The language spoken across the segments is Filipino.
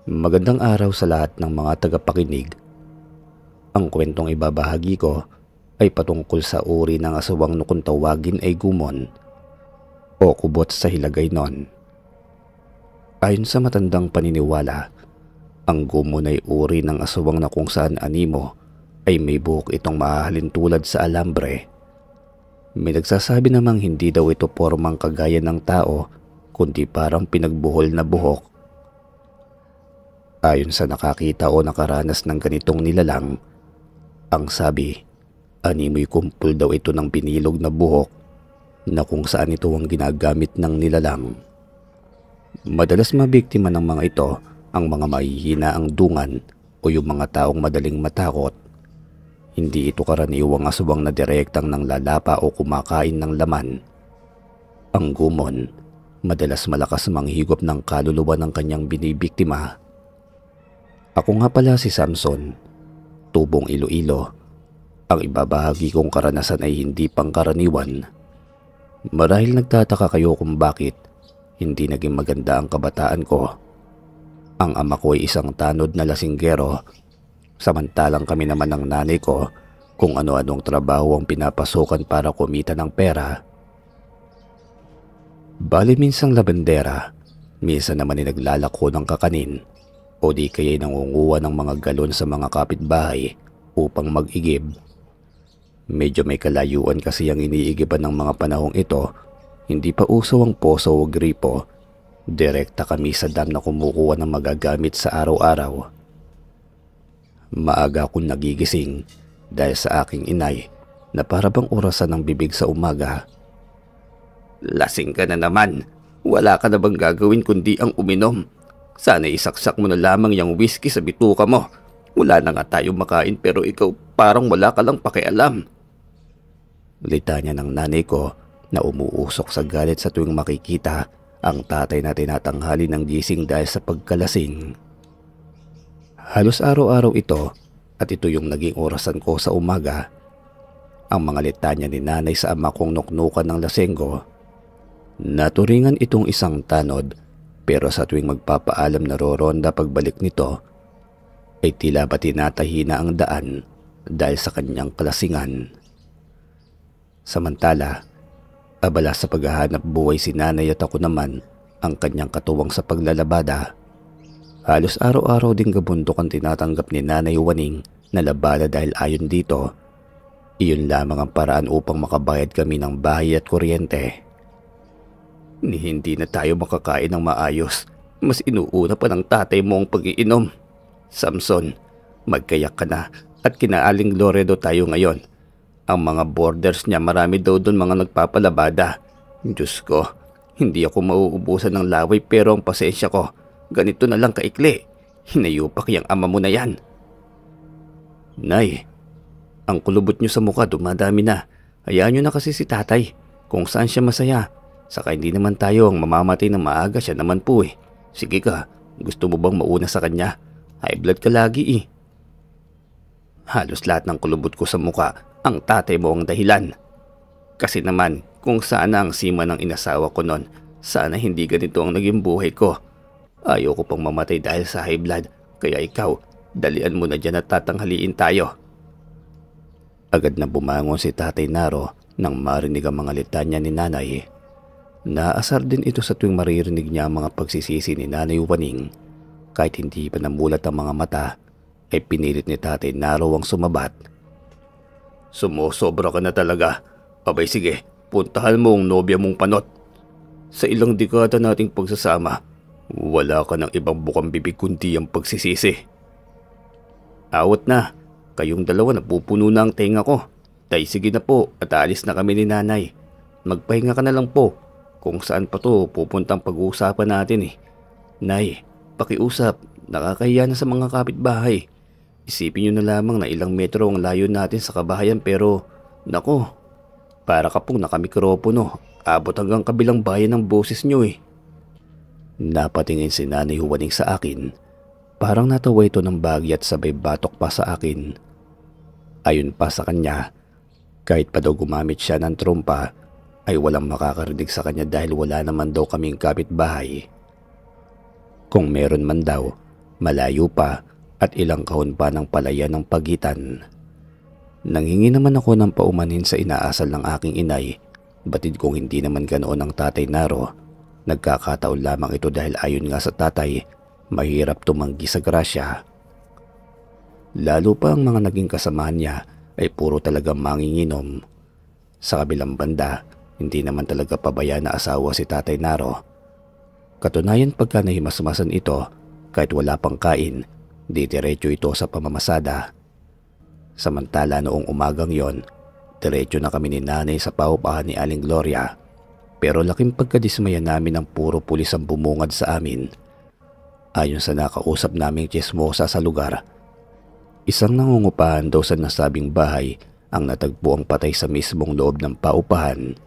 Magandang araw sa lahat ng mga tagapakinig. Ang kwentong ibabahagi ko ay patungkol sa uri ng aswang na kung tawagin ay gumon o kubot sa Hiligaynon. Ayon sa matandang paniniwala, ang gumon ay uri ng aswang na kung saan animo ay may buhok itong mahahalin tulad sa alambre. May nagsasabi namang hindi daw ito pormang kagaya ng tao kundi parang pinagbuhol na buhok. Ayon sa nakakita o nakaranas ng ganitong nilalang, ang sabi, animoy kumpul daw ito ng pinilog na buhok na kung saan ito ang ginagamit ng nilalang. Madalas mabiktima ng mga ito ang mga mahihina ang dungan o yung mga taong madaling matakot. Hindi ito karaniwang aswang na direktang nang lalapa o kumakain ng laman. Ang gumon, madalas malakas manghigop ng kaluluwa ng kanyang binibiktima. Ako nga pala si Samson, tubong Iloilo. Ang ibabahagi kong karanasan ay hindi pangkaraniwan. Marahil nagtataka kayo kung bakit hindi naging maganda ang kabataan ko. Ang ama ko ay isang tanod na lasinggero, samantalang kami naman ng nanay ko kung ano-anong trabaho ang pinapasukan para kumita ng pera. Bali minsang labandera, minsan naman ay naglalako ng kakanin o di kaya'y nangunguha ng mga galon sa mga kapitbahay upang mag-igib. Medyo may kalayuan kasi ang iniigiban ng mga panahong ito. Hindi pa uso ang poso o gripo. Direkta kami sa dam na kumukuha ng magagamit sa araw-araw. Maaga akong nagigising dahil sa aking inay na para bang orasan ng bibig sa umaga. Lasing ka na naman. Wala ka na bang gagawin kundi ang uminom? Sana isaksak mo na lamang yung whiskey sa bituka mo. Wala na nga tayong makain pero ikaw parang wala ka lang pakialam. Litanya ng nanay ko na umuusok sa galit sa tuwing makikita ang tatay na tinatanghali ng gising dahil sa pagkalasing. Halos araw-araw ito at ito yung naging orasan ko sa umaga. Ang mga litanya ni nanay sa ama kong nuknukan ng lasenggo. Naturingan itong isang tanod pero sa tuwing magpapaalam na roronda pagbalik nito ay tila ba tinatahi na ang daan dahil sa kanyang kalasingan. Samantala, abala sa paghahanap buhay si nanay at ako naman ang kanyang katuwang sa paglalabada. Halos araw-araw ding gabundok ang tinatanggap ni Nanay Waning na labada dahil ayon dito, iyon lamang ang paraan upang makabayad kami ng bahay at kuryente. Ni hindi na tayo makakain ng maayos, mas inuuna pa ng tatay mo ang pag-iinom. Samson, magkayak ka na at kinaaling Loredo tayo ngayon. Ang mga borders niya marami daw doon mga nagpapalabada. Diyos ko, hindi ako mauubusan ng laway pero ang pasensya ko, ganito na lang kaikli. Hinayupak yung ama mo na yan. Nay, ang kulubot niyo sa mukha dumadami na. Hayaan niyo na kasi si tatay kung saan siya masaya. Saka hindi naman tayo ang mamamatay ng maaga, siya naman po eh. Sige ka, gusto mo bang mauna sa kanya? High blood ka lagi eh. Halos lahat ng kulubot ko sa mukha, ang tatay mo ang dahilan. Kasi naman, kung sana ang sima ng inasawa ko nun, sana hindi ganito ang naging buhay ko. Ayaw ko pang mamatay dahil sa high blood, kaya ikaw, dalian mo na dyan at tatanghaliin tayo. Agad na bumangon si Tatay Naro nang marinig ang mga litanya ni nanay. Naasar din ito sa tuwing maririnig niya ang mga pagsisisi ni Nanay Waning. Kahit hindi pa namulat ang mga mata, ay pinilit ni Tatay Naro ang sumabat. Sumusobra ka na talaga. Abay sige, puntahan mo ang nobya mong panot. Sa ilang dekada nating pagsasama, wala ka ng ibang bukang bibig kundi ang pagsisisi. Awat na, kayong dalawa napupuno na ang tenga ko. Tay sige na po at alis na kami ni nanay. Magpahinga ka na lang po. Kung saan pa to pupuntang pag-uusapan natin eh. Nay, pakiusap, nakakahiya na sa mga kapitbahay. Isipin nyo na lamang na ilang metro ang layo natin sa kabahayan pero, nako, para ka pong nakamikropono, abot hanggang kabilang bayan ng boses nyo eh. Napatingin si Nanay Huwaning sa akin. Parang natawa ito ng bagay at sabay batok pa sa akin. Ayon pa sa kanya, kahit pa daw gumamit siya ng trompa, ay walang makakarinig sa kanya dahil wala naman daw kaming kapitbahay. Kung meron man daw, Malayo pa at ilang kahon pa ng palaya ng pagitan. Nanghingi naman ako ng paumanhin sa inaasal ng aking inay. Batid kong hindi naman ganoon ang tatay Naro. Nagkakataon lamang ito dahil ayon nga sa tatay, mahirap tumanggi sa grasya. Lalo pa ang mga naging kasamahan niya ay puro talagang manginginom. Sa kabilang banda, hindi naman talaga pabaya na asawa si tatay Naro. Katunayan pagka nahimasmasan ito, kahit wala pang kain, di diretso ito sa pamamasada. Samantala noong umagang yon, diretso na kami ni nanay sa paupahan ni Aling Gloria. Pero laking pagkadismaya namin ang puro pulis ang bumungad sa amin. Ayon sa nakausap naming tsismosa sa lugar, isang nangungupahan daw sa nasabing bahay ang natagpo ang patay sa mismong loob ng paupahan.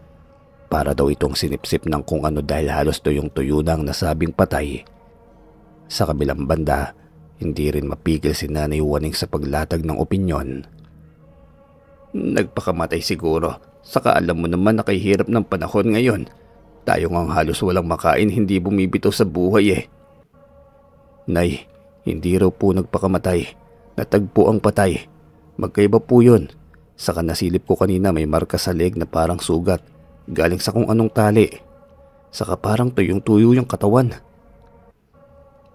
Para daw itong sinipsip ng kung ano dahil halos tuyong-tuyo na ang nasabing patay. Sa kabilang banda, hindi rin mapigil si Nanay Waning sa paglatag ng opinyon. Nagpakamatay siguro, saka alam mo naman na kay hirap ng panahon ngayon. Tayo ngang halos walang makain, hindi bumibitaw sa buhay eh. Nay, hindi raw po nagpakamatay. Natagpo ang patay. Magkaiba po yun. Saka nasilip ko kanina may marka sa leg na parang sugat. Galing sa kung anong tali. Saka parang tuyong-tuyo yung katawan.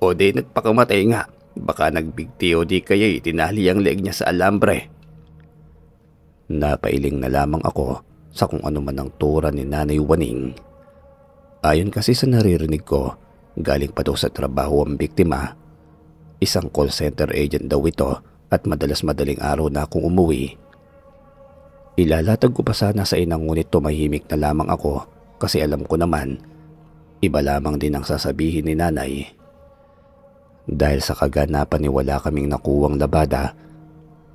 O di nagpakamatay nga. Baka nagbigti o di kaya tinali ang leg niya sa alambre. Napailing na lamang ako sa kung ano man ang tura ni Nanay Waning. Ayon kasi sa naririnig ko, galing pa daw sa trabaho ang biktima. Isang call center agent daw ito at madaling araw na akong umuwi. Ilalatag ko pa sana sa inang ngunit tumahimik na lamang ako kasi alam ko naman, iba lamang din ang sasabihin ni nanay. Dahil sa kaganapan ni wala kaming nakuwang labada,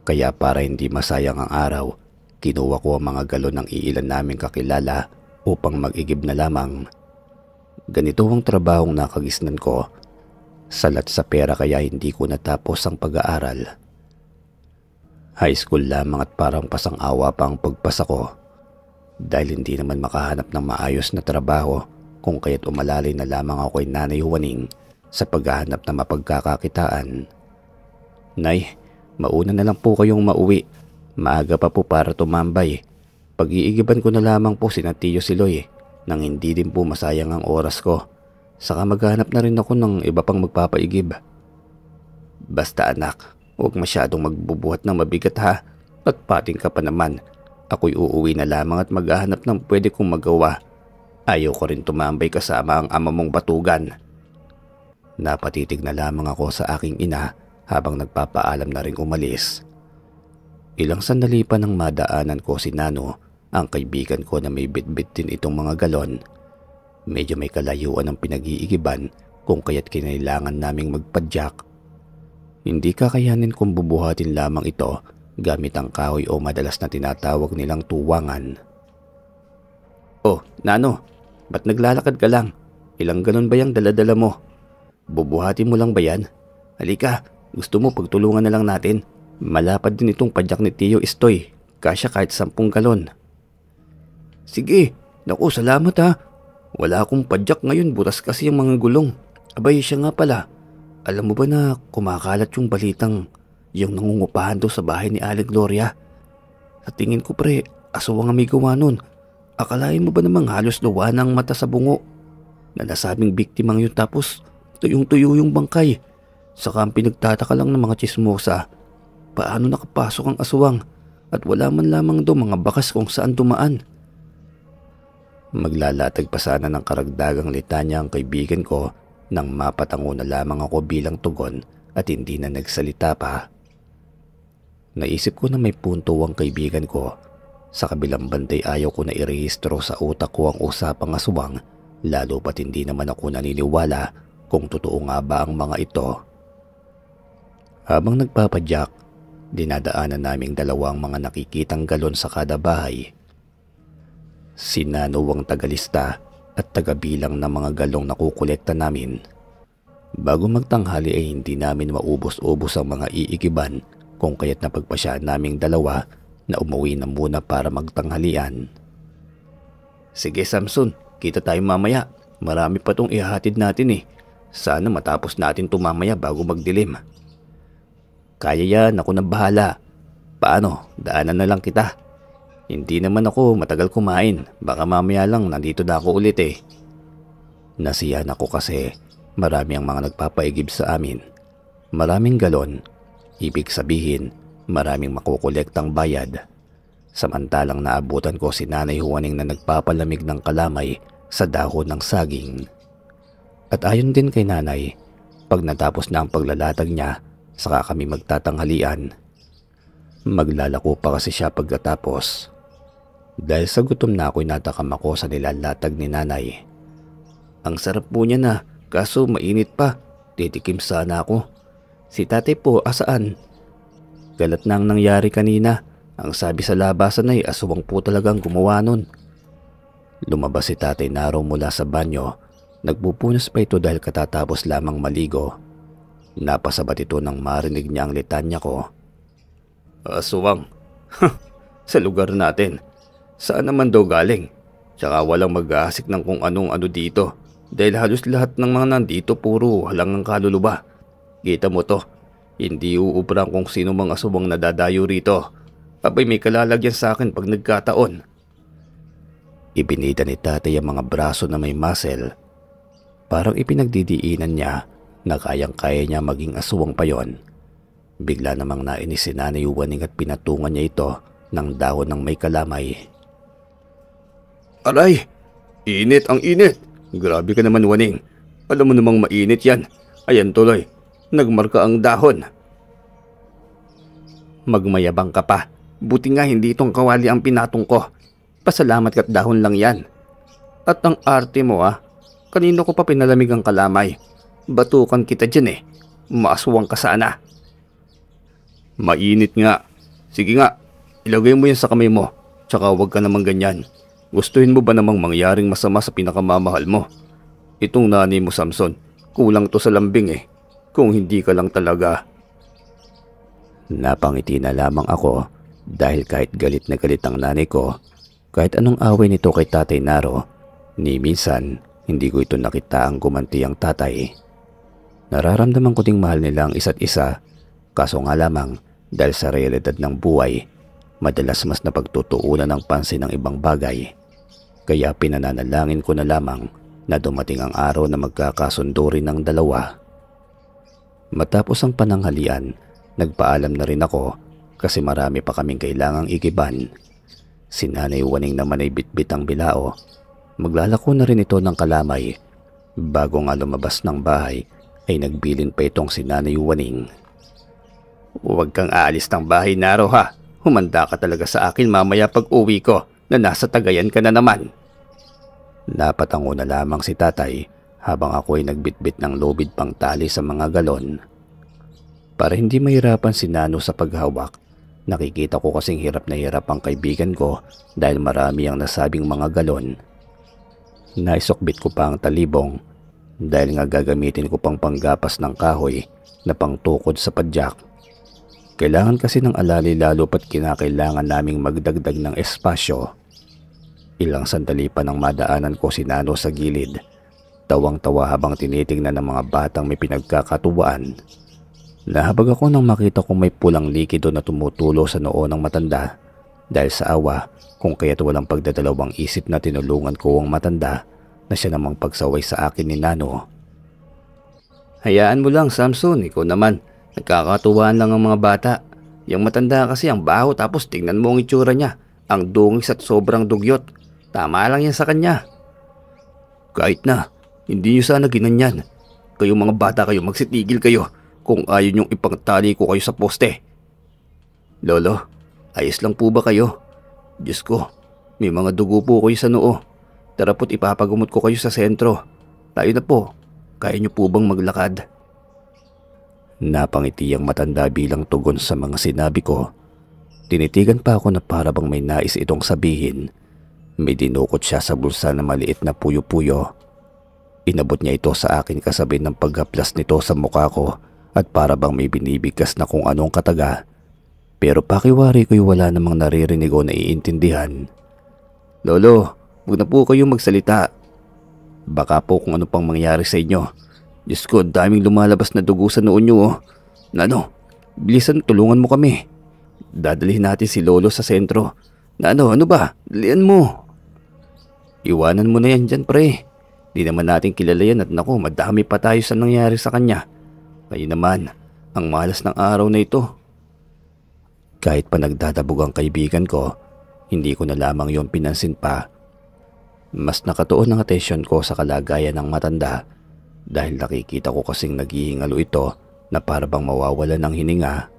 kaya para hindi masayang ang araw, kinuha ko ang mga galon ng iilan naming kakilala upang mag-igib na lamang. Ganito ang trabahong nakagisnan ko. Salat sa pera kaya hindi ko natapos ang pag-aaral. High school lamang at parang pasang-awa pa ang pagpasa ko. Dahil hindi naman makahanap ng maayos na trabaho kung kaya't umalalay na lamang ako kay Nanay Waning sa paghahanap na mapagkakakitaan. Nay, mauna na lang po kayong mauwi. Maaga pa po para tumambay. Pag-iigiban ko na lamang po si Tiyo Siloy nang hindi din po masayang ang oras ko. Saka maghanap na rin ako ng iba pang magpapaigib. Basta anak, huwag masyadong magbubuhat ng mabigat ha. At pating ka pa naman. Ako'y uuwi na lamang at maghahanap ng pwede kong magawa. Ayaw ko rin tumambay kasama ang ama mong batugan. Napatitig na lamang ako sa aking ina habang nagpapaalam na ring umalis. Ilang sandali pa nang madaanan ko si Nano, ang kaibigan ko na may bitbit din itong mga galon. Medyo may kalayuan ang pinag-iigiban kung kaya't kinailangan naming magpadyak. Hindi kakayanin kung bubuhatin lamang ito gamit ang kahoy o madalas na tinatawag nilang tuwangan. Oh, Nano, ba't naglalakad ka lang? Ilang galon ba yung daladala mo? Bubuhatin mo lang ba yan? Halika, gusto mo pagtulungan na lang natin? Malapad din itong padyak ni Tiyo Istoy. Kasya kahit 10 galon. Sige, naku salamat ha. Wala akong padyak ngayon, butas kasi yung mga gulong. Abay siya nga pala. Alam mo ba na kumakalat yung balitang yung nangungupahan daw sa bahay ni Aling Gloria? Sa tingin ko pre, aswang ang may gawa nun. Akalain mo ba namang halos luwa ng mata sa bungo? Na nasabing biktimang yun tapos tuyong-tuyo yung bangkay. Saka ang pinagtataka lang ng mga tsismosa, paano nakapasok ang aswang at wala man lamang daw mga bakas kung saan dumaan. Maglalatag pa sana ng karagdagang litanya ang kaibigan ko nang mapatango na lamang ako bilang tugon at hindi na nagsalita pa. Naisip ko na may punto ang kaibigan ko. Sa kabilang bantay ayaw ko na irehistro sa utak ko ang usapang aswang, lalo pat hindi naman ako naniniwala kung totoo nga ba ang mga ito. Habang nagpapadyak, dinadaanan naming dalawang mga nakikitang galon sa kada bahay. Si Nano ang tagalista at tagabilang ng mga galong nakukolekta namin. Bago magtanghali ay hindi namin maubos-ubos ang mga iigiban kung kaya't napagpasya naming dalawa na umuwi na muna para magtanghalian. Sige Samson, kita tayo mamaya. Marami pa tong ihahatid natin eh. Sana matapos natin tumamaya bago magdilim. Kaya yan, ako na bahala. Paano? Daanan na lang kita. Hindi naman ako matagal kumain. Baka mamaya lang nandito na ako ulit eh. Nasiyahan ako kasi marami ang mga nagpapaigib sa amin. Maraming galon. Ibig sabihin, maraming makukolektang bayad. Samantalang naabutan ko si Nanay Juaning na nagpapalamig ng kalamay sa dahon ng saging. At ayon din kay Nanay, pag natapos na ang paglalatag niya, saka kami magtatanghalian. Maglalako pa kasi siya pagkatapos. Dahil sa gutom na ako'y natakam ako sa nilalatag ni Nanay. Ang sarap po niya na, kaso mainit pa. Titikim sana ako. Si tatay po, asaan? Galat na ang nangyari kanina. Ang sabi sa labasan ay aswang po talagang gumawa nun. Lumabas si Tatay Naro mula sa banyo. Nagpupunas pa ito dahil katatapos lamang maligo. Napasabat ito nang marinig niya ang litanya ko. Aswang? Sa lugar natin. Saan naman daw galing? Tsaka walang mag-aasik ng kung anong-ano dito. Dahil halos lahat ng mga nandito puro halangang kaluluwa. Kita mo to, hindi uubran kung sino mang aswang nadadayo rito. Abay may kalalagyan sa akin pag nagkataon. Ibinida ni tatay ang mga braso na may muscle. Parang ipinagdidiinan niya na kayang-kaya niya maging aswang pa yon. Bigla namang nainis si Nanay Juaning at pinatungan niya ito ng dahon ng may kalamay. Aray! Init ang init! Grabe ka naman, Juaning. Alam mo namang mainit yan. Ayan tuloy, nagmarka ang dahon. Magmayabang ka pa. Buti nga hindi itong kawali ang pinatong ko. Pasalamat ka't dahon lang yan. At ang arte mo kanino ko pa pinalamig ang kalamay. Batukan kita dyan eh. Maaswang ka sana. Mainit nga. Sige nga, ilagay mo yan sa kamay mo. Tsaka huwag ka namang ganyan. Gustuhin mo ba namang mangyaring masama sa pinakamamahal mo? Itong nanay mo, Samson, kulang to sa lambing eh. Kung hindi ka lang talaga. Napangiti na lamang ako dahil kahit galit na galit ang nanay ko, kahit anong away nito kay Tatay Naro, ni minsan hindi ko ito nakita ang gumanti ang tatay. Nararamdaman ko ding mahal nila ang isa't isa, kaso nga lamang dahil sa realidad ng buhay, madalas mas napagtutuunan ng pansin ng ibang bagay. Kaya pinananalangin ko na lamang na dumating ang araw na magkakasundo rin ng dalawa. Matapos ang pananghalian, nagpaalam na rin ako kasi marami pa kaming kailangang igiban. Si Nanay Juaning naman ay bitbit ang bilao. Maglalako na rin ito ng kalamay. Bago nga lumabas ng bahay ay nagbilin pa itong si Nanay Juaning. Huwag kang aalis ng bahay, Naro ha. Humanda ka talaga sa akin mamaya pag uwi ko na nasa Tagayan ka na naman. Napatango na lamang si tatay habang ako ay nagbitbit ng lubid pang tali sa mga galon. Para hindi mahirapan si Nano sa paghawak, nakikita ko kasing hirap na hirap ang kaibigan ko dahil marami ang nasabing mga galon. Naisokbit ko pa ang talibong dahil nga gagamitin ko pang panggapas ng kahoy na pangtukod sa padyak. Kailangan kasi ng alali lalo pat kinakailangan naming magdagdag ng espasyo. Ilang sandali pa nang madaanan ko si Nano sa gilid. Tawang-tawa habang tinitingnan ng mga batang may pinagkakatuwaan. Nahabag ako nang makita kong may pulang likido na tumutulo sa noo ng matanda. Dahil sa awa, kung kaya't walang pagdadalawang isip na tinulungan ko ang matanda na siya namang pagsaway sa akin ni Nano. Hayaan mo lang, Samson, ikaw naman. Nagkakatuwaan lang ang mga bata. Yung matanda kasi ang baho tapos tingnan mo ang itsura niya. Ang dungis at sobrang dugyot. Tama lang yan sa kanya. Kahit na, hindi niyo sana ginanyan. Kayong mga bata kayo, magsitigil kayo kung ayaw niyong ipangtali ko kayo sa poste. Lolo, ayos lang po ba kayo? Diyos ko, may mga dugo po kayo sa noo. Tara po't ipapagumot ko kayo sa sentro. Tayo na po, kaya niyo po bang maglakad? Napangiti ang matanda bilang tugon sa mga sinabi ko. Tinitigan pa ako na para bang may nais itong sabihin. May dinukot siya sa bulsa na maliit na puyo-puyo. Inabot niya ito sa akin kasabay ng paghaplas nito sa mukha ko at para bang may binibigkas na kung anong kataga. Pero pakiwari ko'y wala namang naririnig o naiintindihan. Lolo, huwag na po kayong magsalita. Baka po kung ano pang mangyari sa inyo. Diyos ko, daming lumalabas na dugo sa noon nyo oh. Nano, bilisan tulungan mo kami. Dadalhin natin si Lolo sa sentro. Ano ba? Dalian mo. Iwanan mo na yan dyan pre. Di naman natin kilala yan at naku, madami pa tayo sa nangyari sa kanya. Kayo naman, ang malas ng araw na ito. Kahit pa nagdadabog ang kaibigan ko, hindi ko na lamang yon pinansin pa. Mas nakatuon ang atensyon ko sa kalagayan ng matanda dahil nakikita ko kasing naghihingalo ito na para bang mawawala ng hininga.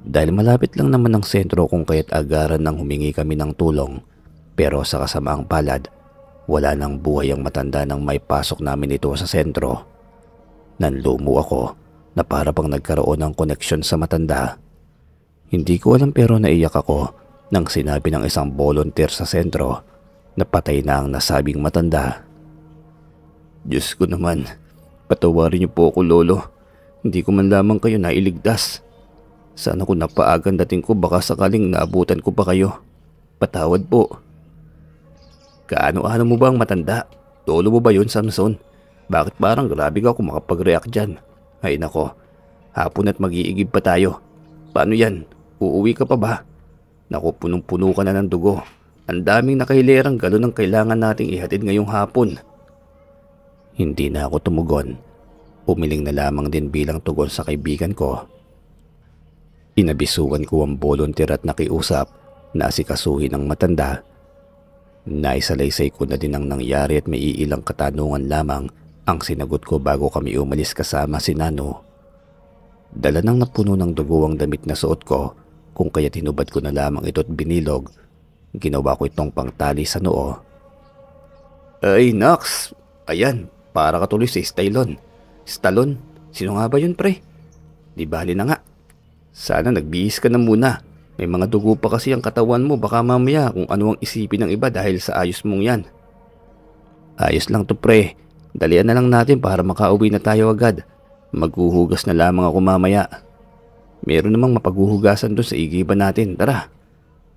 Dahil malapit lang naman ang sentro kung kaya't agaran nang humingi kami ng tulong, pero sa kasamaang palad, wala nang buhay ang matanda nang may pasok namin ito sa sentro. Nanlumo ako na para bang nagkaroon ng koneksyon sa matanda. Hindi ko alam pero naiyak ako nang sinabi ng isang volunteer sa sentro na patay na ang nasabing matanda. Diyos ko naman, patawarin niyo po ako Lolo. Hindi ko man lamang kayo nailigtas. Sana kung napaagan dating ko baka sakaling naabutan ko pa kayo. Patawad po. Kaano-ano mo ba ang matanda? Lolo mo ba yun, Samson? Bakit parang grabe ka kung makapag-react dyan? Ay nako, hapon at mag-iigib pa tayo. Paano yan? Uuwi ka pa ba? Naku, punong-puno ka na ng dugo. Ang daming nakahilerang galon ang kailangan nating ihatid ngayong hapon. Hindi na ako tumugon. Umiling na lamang din bilang tugon sa kaibigan ko. Inabisuan ko ang volunteer at nakiusap na asikasuhin ang matanda. Naisalaysay ko na din ang nangyari at may iilang katanungan lamang ang sinagot ko bago kami umalis kasama si Nano. Dala nang napuno ng dugo ang damit na suot ko kung kaya tinubad ko na lamang ito't binilog. Ginawa ko itong pangtali sa noo. Ay Nax, ayan, para ka tuloy si Stallone. Stallone? Sino nga ba yun pre? Di bali na nga. Sana nagbihis ka na muna. May mga dugo pa kasi ang katawan mo, baka mamaya kung ano ang isipin ng iba dahil sa ayos mong yan. Ayos lang to pre. Dalian na lang natin para makauwi na tayo agad. Maghuhugas na lamang ako mamaya. Meron namang mapaghuhugasan doon sa igiban natin. Tara,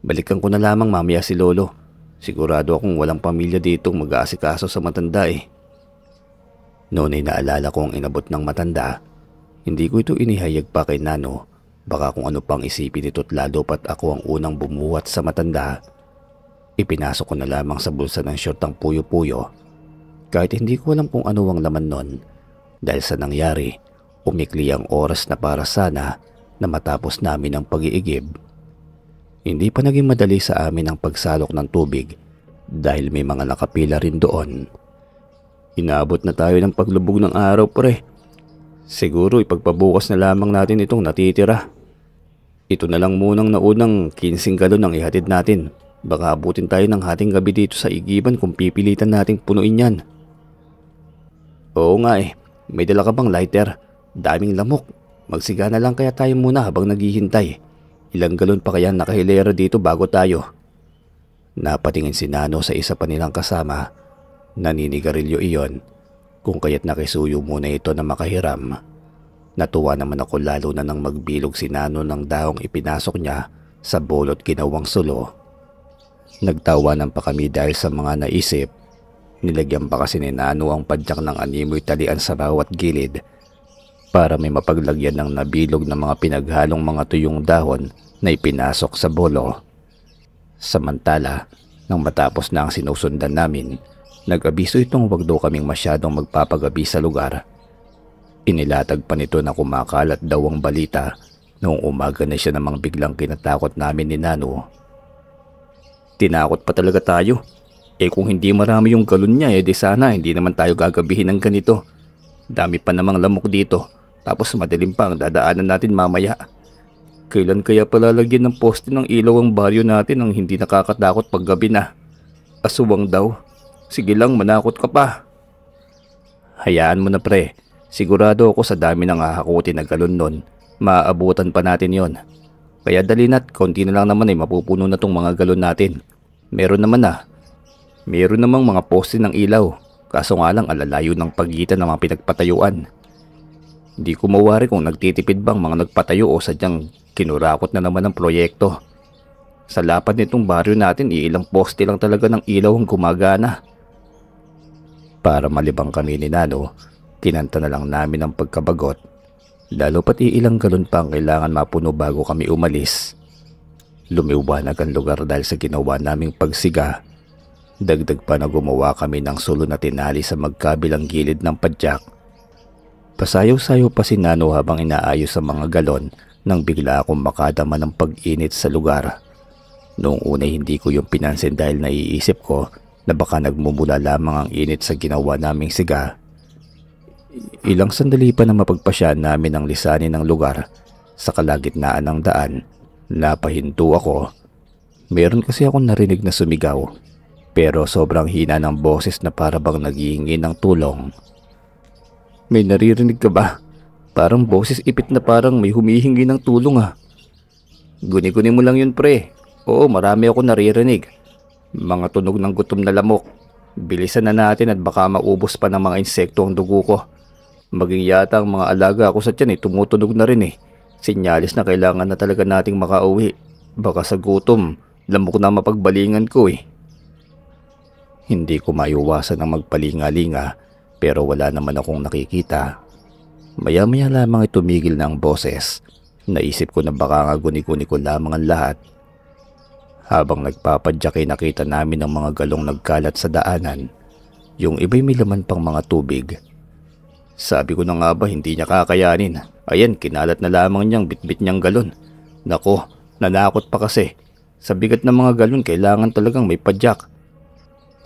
balikan ko na lamang mamaya si Lolo. Sigurado akong walang pamilya dito mag-aasikaso sa matanda eh. Noon ay naalala ko ang inabot ng matanda. Hindi ko ito inihayag pa kay Nano. Baka kung ano pang isipin nito't lalo pat ako ang unang bumuhat sa matanda. Ipinasok ko na lamang sa bulsa ng short ang puyo-puyo. Kahit hindi ko alam kung ano ang laman nun. Dahil sa nangyari, umikli ang oras na para sana na matapos namin ang pag-iigib. Hindi pa naging madali sa amin ang pagsalok ng tubig dahil may mga nakapila rin doon. Inaabot na tayo ng paglubog ng araw pre. Siguro ipagpabukas na lamang natin itong natitira. Ito na lang munang naunang 15 galon ang ihatid natin. Baka abutin tayo ng hating gabi dito sa igiban kung pipilitan nating punuin yan. Oo nga eh, may dala ka bang lighter? Daming lamok. Magsiga na lang kaya tayo muna habang naghihintay. Ilang galon pa kaya nakahilera dito bago tayo? Napatingin si Nano sa isa pa nilang kasama. Naninigarilyo iyon. Kung kaya't nakisuyo muna ito na makahiram. Natuwa naman ako lalo na nang magbilog si Nano ng dahong ipinasok niya sa bolot ginawang sulo. Nagtawanan pa kami dahil sa mga naisip. Nilagyan pa kasi ni Nano ang padyak ng animoy talian sa bawat gilid para may mapaglagyan ng nabilog na mga pinaghalong mga tuyong dahon na ipinasok sa bolo. Samantala, nang matapos na ang sinusundan namin, nag-abiso itong wag daw kaming masyadong magpapagabi sa lugar. Inilatag pa nito na kumakalat daw ang balita noong umaga na siya namang biglang kinatakot namin ni Nano. Tinakot pa talaga tayo. Eh kung hindi marami yung galon niya, di sana hindi naman tayo gagabihin ng ganito. Dami pa namang lamok dito, tapos madilim pa ang dadaanan natin mamaya. Kailan kaya palalagyan ng poste ng ilaw ang baryo natin nang hindi nakakatakot pag gabi na? Aswang daw. Sige lang, manakot ka pa. Hayaan mo na pre. Sigurado ako sa dami ng hahakutin na galon nun, maaabutan pa natin yon. Kaya dali na't konti na lang naman ay mapupuno na tong mga galon natin. Meron namang mga poste ng ilaw, kaso nga lang alalayo ng pagitan ng mga pinagpatayuan. Hindi ko mawari kung nagtitipid bang mga nagpatayo o sadyang kinurakot na naman ang proyekto. Sa lapad nitong baryo natin, ilang poste lang talaga ng ilaw ang gumagana. Para malibang kami ni Nano, Kinanta na lang namin ang pagkabagot, lalo pat ilang galon pa ang kailangan mapuno bago kami umalis. Lumiwanag ang lugar dahil sa ginawa naming pagsiga. Dagdag pa na gumawa kami ng sulo na tinali sa magkabilang gilid ng padyak. Pasayaw-sayaw pa si Nano habang inaayos ang mga galon nang bigla akong makadama ng pag-init sa lugar. Noong una hindi ko yung pinansin dahil naiisip ko na baka nagmumula lamang ang init sa ginawa naming siga. Ilang sandali pa na mapagpasya namin ang lisanin ng lugar. Sa kalagitnaan ng daan, napahinto ako. Meron kasi akong narinig na sumigaw, pero sobrang hina ng boses na para bang naghihingi ng tulong. May naririnig ka ba? Parang boses ipit na parang may humihingi ng tulong ah. Guni-guni mo lang yun pre. Oo, marami ako naririnig. Mga tunog ng gutom na lamok. Bilisan na natin at baka maubos pa ng mga insekto ang dugo ko. Maging yata ang mga alaga ko sa tiyan tumutunog na rin eh. Sinyalis na kailangan na talaga nating makauwi. Baka sa gutom, lamok na mapagbalingan ko eh. Hindi ko maiwasan ang magpalinga-linga pero wala naman akong nakikita. Maya-maya lamang tumigil na ang boses. Naisip ko na baka nga guni-guni ko lamang ang lahat. Habang nagpapadyak ay nakita namin ang mga galong nagkalat sa daanan. Yung iba'y may laman pang mga tubig. Sabi ko na nga ba hindi niya kakayanin. Ayan, kinalat na lamang niyang bitbit niyang galon. Nako, nanakot pa kasi. Sa bigat ng mga galon kailangan talagang may padyak.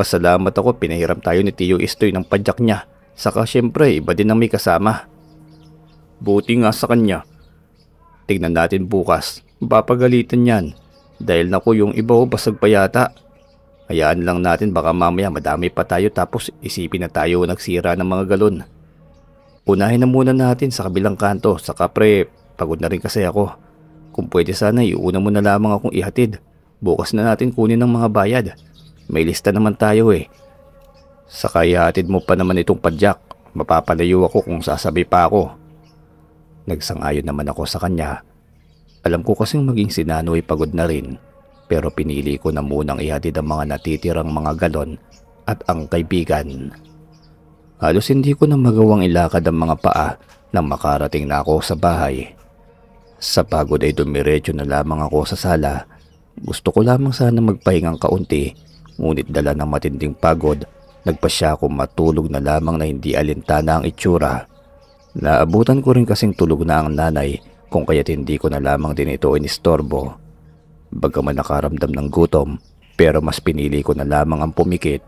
Pasalamat ako pinahiram tayo ni Tio Istoy ng padyak niya. Saka syempre iba din ang may kasama. Buti nga sa kanya. Tignan natin bukas. Papagalitan yan. Dahil naku yung iba basag pa yata. Hayaan lang natin baka mamaya madami pa tayo tapos isipin na tayo nagsira ng mga galon. Unahin na muna natin sa kabilang kanto. Saka pre, pagod na rin kasi ako. Kung pwede sana iuna mo na lamang akong ihatid. Bukas na natin kunin ng mga bayad. May lista naman tayo eh. Saka ihatid mo pa naman itong padyak. Mapapalayo ako kung sasabi pa ako. Nagsangayon naman ako sa kanya. Alam ko kasing maging si Nano ay pagod na rin. Pero pinili ko na munang ihatid ang mga natitirang mga galon at ang kaibigan. Halos hindi ko na magawang ilakad ang mga paa nang makarating na ako sa bahay. Sa pagod ay dumiretso na lamang ako sa sala. Gusto ko lamang sana magpahingang kaunti, ngunit dala ng matinding pagod, nagpasya akong matulog na lamang na hindi alintana ang itsura. Naabutan ko rin kasing tulog na ang nanay kung kaya't hindi ko na lamang din ito inistorbo. Bagaman nakaramdam ng gutom, pero mas pinili ko na lamang ang pumikit.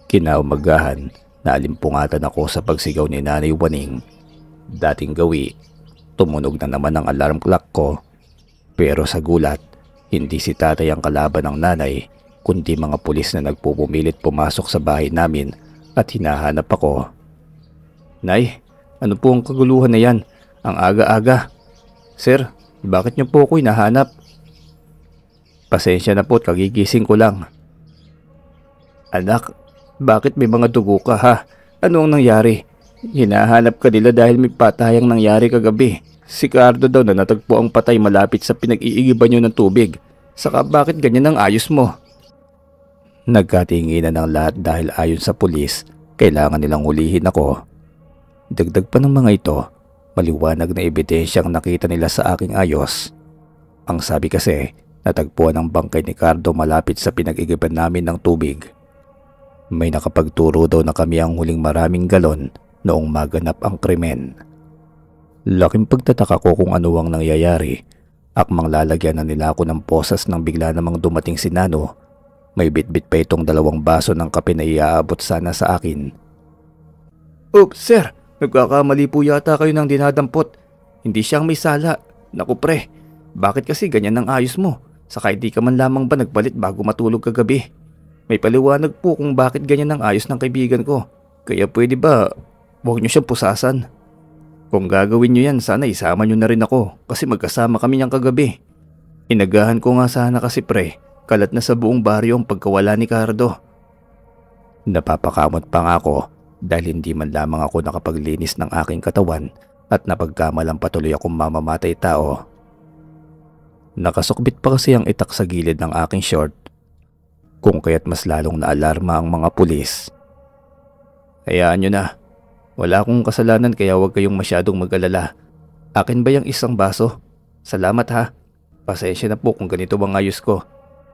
Kinaumagahan, naalimpungatan ako sa pagsigaw ni Nanay Waning. Dating gawi, tumunog na naman ang alarm clock ko. Pero sa gulat, hindi si tatay ang kalaban ng nanay, kundi mga pulis na nagpupumilit pumasok sa bahay namin at hinahanap ako. Nay, ano po ang kaguluhan na yan? Ang aga-aga. Sir, bakit niyo po ako hinahanap? Pasensya na po at kagigising ko lang. Anak, bakit may mga dugo ka ha? Ano ang nangyari? Hinahanap ka nila dahil may patayang nangyari kagabi. Si Cardo daw na natagpo ang patay malapit sa pinag-iigiban niyo ng tubig. Saka bakit ganyan ang ayos mo? Nagkatinginan ng lahat dahil ayon sa pulis, kailangan nilang hulihin ako. Dagdag pa ng mga ito, maliwanag na ebidensyang nakita nila sa aking ayos. Ang sabi kasi, natagpuan ang bangkay ni Cardo malapit sa pinag-igiban namin ng tubig. May nakapagturo daw na kami ang huling maraming galon noong maganap ang krimen. Laking pagtataka ko kung ano ang nangyayari. Akmang lalagyan na nila ako ng posas nang bigla namang dumating si Nano. May bitbit pa itong 2 baso ng kape na iaabot sana sa akin. Oops, sir! Nagkakamali po yata kayo ng dinadampot. Hindi siyang may sala. Naku pre, bakit kasi ganyan ang ayos mo? Saka hindi ka man lamang ba nagpalit bago matulog kagabi? May paliwanag po kung bakit ganyan ang ayos ng kaibigan ko. Kaya pwede ba, huwag niyo siyang pusasan. Kung gagawin niyo yan, sana isama niyo na rin ako kasi magkasama kami niyang kagabi. Inagahan ko nga sana kasi pre, kalat na sa buong baryo ang pagkawala ni Cardo. Napapakamot pa nga ako dahil hindi man lamang ako nakapaglinis ng aking katawan at napagkamalang patuloy akong mamamatay tao. Nakasukbit pa kasi ang itak sa gilid ng aking short, kung kaya't mas lalong naalarma ang mga pulis. Hayaan nyo na, Wala akong kasalanan kaya huwag kayong masyadong mag-alala. Akin ba yung isang baso? Salamat ha. Pasensya na po kung ganito bang ayos ko.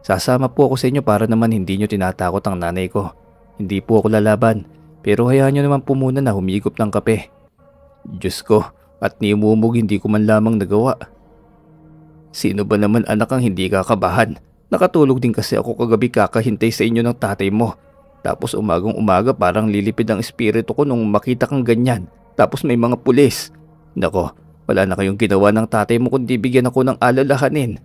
Sasama po ako sa inyo para naman hindi nyo tinatakot ang nanay ko. Hindi po ako lalaban. Pero hayaan nyo naman po muna na humigop ng kape. Diyos ko, at ni umumog hindi ko man lamang nagawa. Sino ba naman anak ang hindi kakabahan? Nakatulog din kasi ako kagabi kakahintay sa inyo ng tatay mo. Tapos umagang umaga parang lilipid ang espiritu ko nung makita kang ganyan. Tapos may mga pulis. Nako, wala na kayong ginawa ng tatay mo kundi bigyan ako ng alalahanin.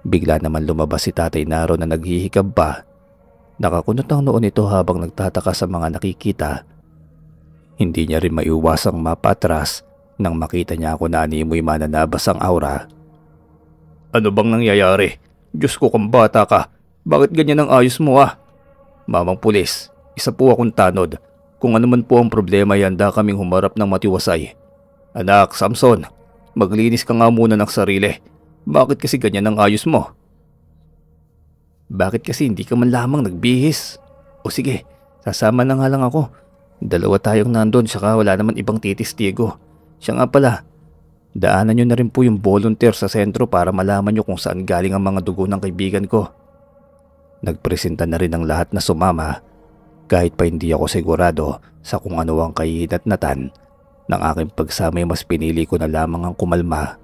Bigla naman lumabas si Tatay Naro na naghihikab pa. Nakakunot ang noon ito habang nagtataka sa mga nakikita. Hindi niya rin maiwasang mapatras nang makita niya ako na animoy mananabas ang aura. Ano bang nangyayari? Diyos ko kung bata ka. Bakit ganyan ang ayos mo ah? Mamang pulis, isa po akong tanod. Kung ano man po ang problema ay handa kaming humarap ng matiwasay. Anak, Samson, maglinis ka nga muna ng sarili. Bakit kasi ganyan ang ayos mo? Bakit kasi hindi ka man lamang nagbihis? O sige, sasama na nga lang ako. Dalawa tayong nandun saka wala naman ibang titistigo. Siya nga pala, daanan nyo na rin po yung volunteer sa sentro para malaman nyo kung saan galing ang mga dugo ng kaibigan ko. Nagpresenta na rin ang lahat na sumama kahit pa hindi ako sigurado sa kung ano ang kahihinatnatan ng aking pagsamay. Mas pinili ko na lamang ang kumalma.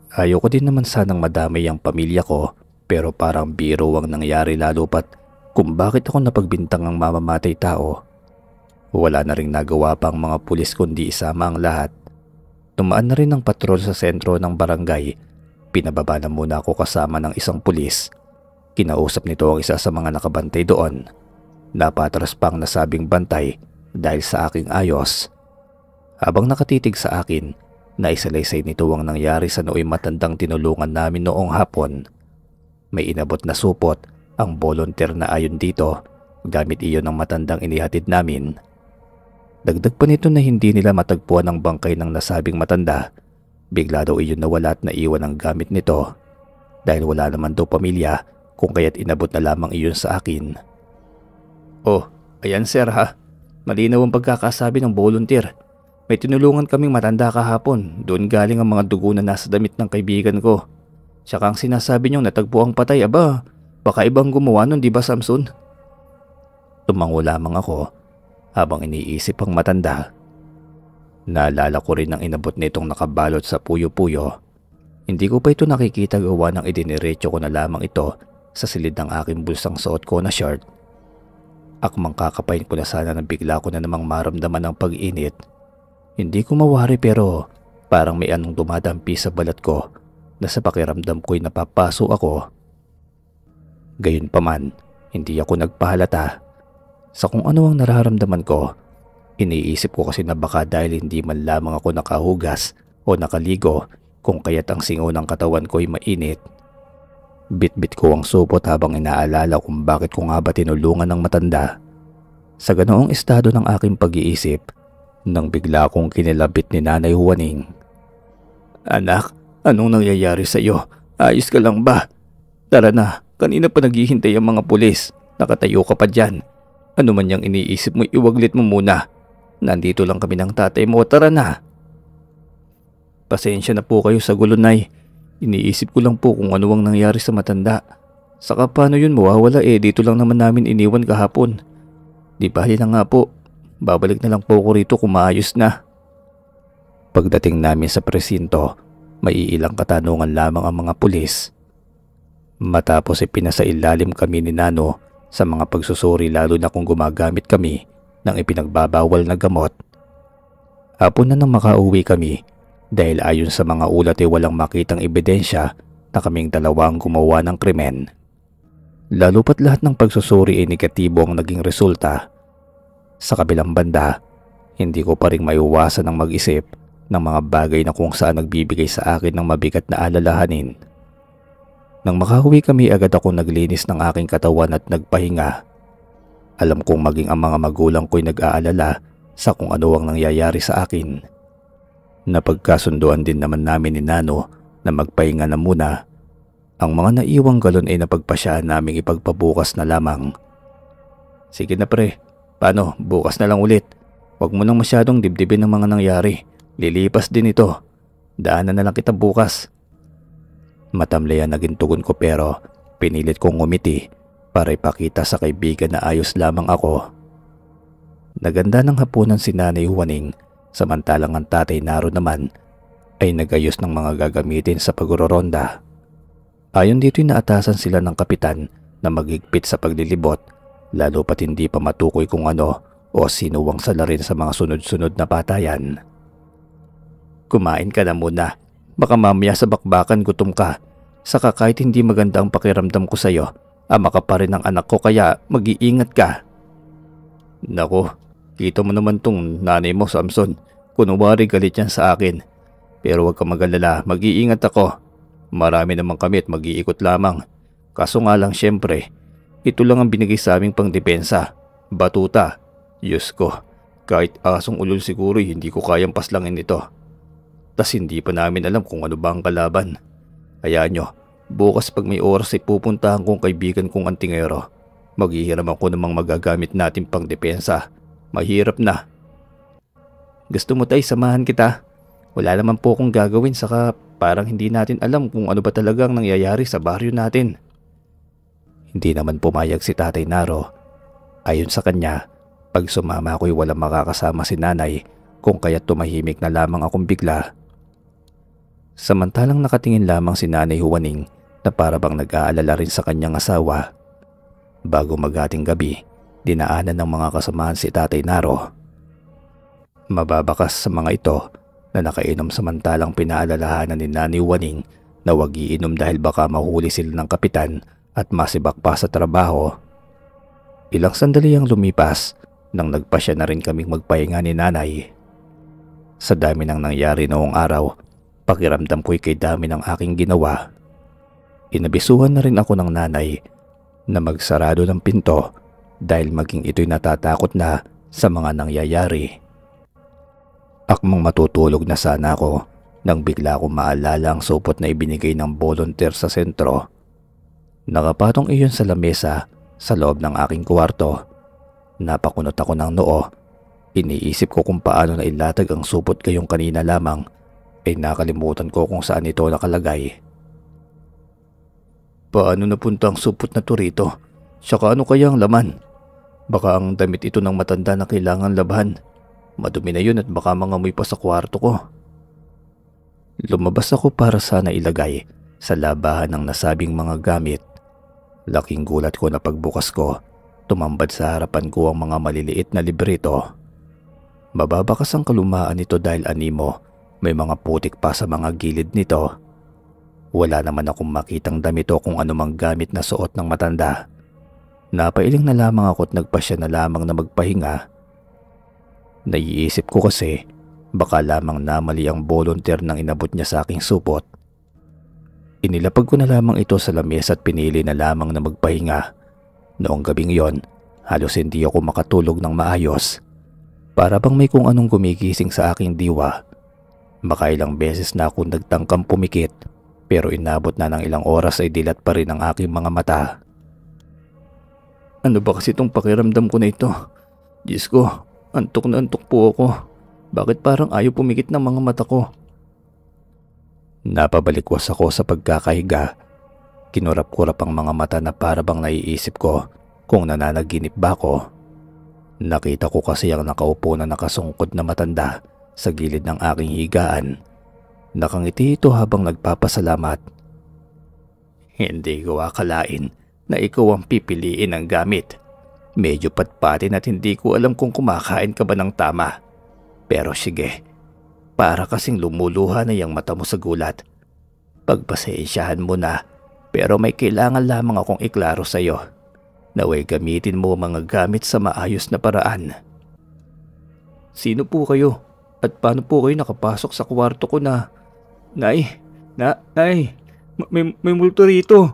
Ayoko din naman sanang madamay ang pamilya ko pero parang biro ang nangyari lalo pat kung bakit ako napagbintang ang mamamatay tao. Wala na ring nagawa pa ang mga pulis kundi isama ang lahat. Tumaan na rin ang patrol sa sentro ng barangay. Pinababa na muna ako kasama ng isang pulis. Kinausap nito ang isa sa mga nakabantay doon. Napatras pa ang nasabing bantay dahil sa aking ayos. Habang nakatitig sa akin, naisalaysay nito ang nangyari sa nooy matandang tinulungan namin noong hapon. May inabot na supot ang volunteer na ayon dito. Gamit iyon ng matandang inihatid namin. Dagdag pa nito na hindi nila matagpuan ang bangkay ng nasabing matanda. Bigla daw iyon nawala at naiwan ang gamit nito. Dahil wala naman daw pamilya kung kaya't inabot na lamang iyon sa akin. Oh, ayan sir ha. Malinaw ang pagkakasabi ng volunteer. May tinulungan kaming matanda kahapon. Doon galing ang mga dugo na nasa damit ng kaibigan ko. Tsaka ang sinasabi niyong natagpo ang patay, aba, baka ibang gumawa nun, di ba Samson? Tumango lamang ako habang iniisip ang matanda. Naalala ko rin ang inabot nitong nakabalot sa puyo-puyo. Hindi ko pa ito nakikita gawa ng idiniretso ko na lamang ito sa silid ng aking bulsang suot ko na shirt. Akmang kakapain ko na sana nang bigla ko na namang maramdaman ng pag-init. Hindi ko mawari pero parang may anong dumadampi sa balat ko na sa pakiramdam ko'y napapaso ako. Gayunpaman, hindi ako nagpahalata sa kung ano ang nararamdaman ko. Iniisip ko kasi na baka dahil hindi man lamang ako nakahugas o nakaligo kung kaya't ang singaw ng katawan ko'y mainit. Bit-bit ko ang supot habang inaalala kung bakit ko nga ba tinulungan ng matanda. Sa ganoong estado ng aking pag-iisip, nang bigla kong kinilabit ni Nanay Juaning. Anak, anong nangyayari sa iyo? Ayos ka lang ba? Tara na, kanina pa naghihintay ang mga pulis. Nakatayo ka pa dyan. Ano man yang iniisip mo, iwaglit mo muna. Nandito lang kami ng tatay mo, tara na. Pasensya na po kayo sa gulo, Nay. Iniisip ko lang po kung ano ang nangyari sa matanda. Saka paano yun mawawala dito lang naman namin iniwan kahapon. Di bali na nga po. Babalik na lang po ako rito kung maayos na. Pagdating namin sa presinto, may ilang katanungan lamang ang mga pulis. Matapos pinasailalim kami ni Nano sa mga pagsusuri lalo na kung gumagamit kami ng ipinagbabawal na gamot. Hapon na nang makauwi kami dahil ayon sa mga ulat walang makitang ebidensya na kaming dalawa ang gumawa ng krimen. Lalo pat lahat ng pagsusuri negatibo ang naging resulta. Sa kabilang banda, hindi ko pa rin maiwasan ng mag-isip ng mga bagay na kung saan nagbibigay sa akin ng mabigat na alalahanin. Nang makauwi kami agad ako naglinis ng aking katawan at nagpahinga. Alam kong maging ang mga magulang ko'y nag-aalala sa kung ano ang nangyayari sa akin. Napagkasunduan din naman namin ni Nano na magpahinga na muna. Ang mga naiwang galon ay napagpasyahan naming ipagpabukas na lamang. Sige na pre, Paano, bukas na lang ulit. Huwag mo nang masyadong dibdibin ng mga nangyari. Lilipas din ito. Daanan na lang kita bukas. Matamlay ang naging tugon ko pero pinilit kong ngumiti para ipakita sa kaibigan na ayos lamang ako. Naganda ng hapunan si Nanay Juaning samantalang ang Tatay Naro naman ay nagayos ng mga gagamitin sa pagororonda. Ayon dito'y naatasan sila ng kapitan na magigpit sa paglilibot lalo pat hindi pa matukoy kung ano o sinuwang salarin sa mga sunod-sunod na patayan. Kumain ka na muna. Baka mamaya sa bakbakan gutom ka. Saka kahit hindi maganda ang pakiramdam ko sa'yo, ama ka pa rin ng anak ko kaya mag-iingat ka. Nako, kita mo naman tong nanay mo, Samson. Kunwari galit yan sa akin. Pero huwag ka mag-alala, mag-iingat ako. Marami naman kami at mag-iikot lamang. Kaso nga lang syempre, ito lang ang binigay sa aming pangdepensa. Batuta. Diyos ko, kahit asong ulol siguro hindi ko kayang paslangin ito. Tas hindi pa namin alam kung ano ba ang kalaban. Hayaan nyo, bukas pag may oras ay pupuntahan kong kaibigan kong antingero. Maghihiram ako ng mga magagamit natin pang depensa. Mahirap na. Gusto mo tayo samahan kita? Wala naman po akong gagawin saka parang hindi natin alam kung ano ba talagang nangyayari sa baryo natin. Hindi naman pumayag si Tatay Naro. Ayon sa kanya, pag sumama ako'y walang makakasama si Nanay kung kaya't tumahimik na lamang akong bigla. Samantalang nakatingin lamang si Nanay Juaning na para bang nag-aalala rin sa kanyang asawa. Bago mag-ating gabi, dinaanan ng mga kasamahan si Tatay Naro. Mababakas sa mga ito na nakainom samantalang pinaalalahanan ni Nanay Juaning na huwag iinom dahil baka mahuli sila ng kapitan at masibak pa sa trabaho. Ilang sandali ang lumipas nang nagpasya na rin kaming magpahinga ni Nanay. Sa dami ng nangyari noong araw, pakiramdam ko'y kay dami ng aking ginawa. Inabisuhan na rin ako ng Nanay na magsarado ng pinto dahil maging ito'y natatakot na sa mga nangyayari. Akmang matutulog na sana ako nang bigla akong maalala ang supot na ibinigay ng volunteer sa sentro. Nakapatong iyon sa lamesa sa loob ng aking kwarto. Napakunot ako ng noo. Iniisip ko kung paano na ilatag ang supot gayong kanina lamang ay nakalimutan ko kung saan ito nakalagay. Paano napunta ang supot na to rito? Saka ano kaya ang laman? Baka ang damit ito ng matanda na kailangan labhan. Madumi na yun at baka mangamoy pa sa kwarto ko. Lumabas ako para sana ilagay sa labahan ng nasabing mga gamit. Laking gulat ko na pagbukas ko, tumambad sa harapan ko ang mga maliliit na librito. Mababakas ang kalumaan nito dahil animo, may mga putik pa sa mga gilid nito. Wala naman akong makitang damit o kung anumang gamit na suot ng matanda. Napailing na lamang ako at nagpasya na lamang na magpahinga. Naiisip ko kasi baka lamang namali ang volunteer nang inabot niya sa aking supot. Inilapag ko na lamang ito sa lamesa at pinili na lamang na magpahinga. Noong gabing yon, halos hindi ako makatulog ng maayos. Para bang may kung anong gumigising sa aking diwa. Makailang beses na ako nagtangkang pumikit pero inabot na ng ilang oras ay dilat pa rin ang aking mga mata. Ano ba kasi itong pakiramdam ko na ito? Diyos ko, antok na antok po ako. Bakit parang ayaw pumikit ng mga mata ko? Napabalikwas ako sa pagkakahiga. Kinurap-kurap ang mga mata na para bang naiisip ko kung nananaginip ba ako. Nakita ko kasi ang nakaupo na nakasungkod na matanda sa gilid ng aking higaan. Nakangiti ito habang nagpapasalamat. Hindi ko akalain na ikaw ang pipiliin ng gamit. Medyo patpatin at hindi ko alam kung kumakain ka ba ng tama. Pero sige, para kasing lumuluha na yung mata mo sa gulat. Pagpasensyahan mo na, pero may kailangan lamang akong iklaro sa iyo. Naway gamitin mo mga gamit sa maayos na paraan. Sino po kayo? At paano po kayo nakapasok sa kwarto ko na... Nay, may multo rito.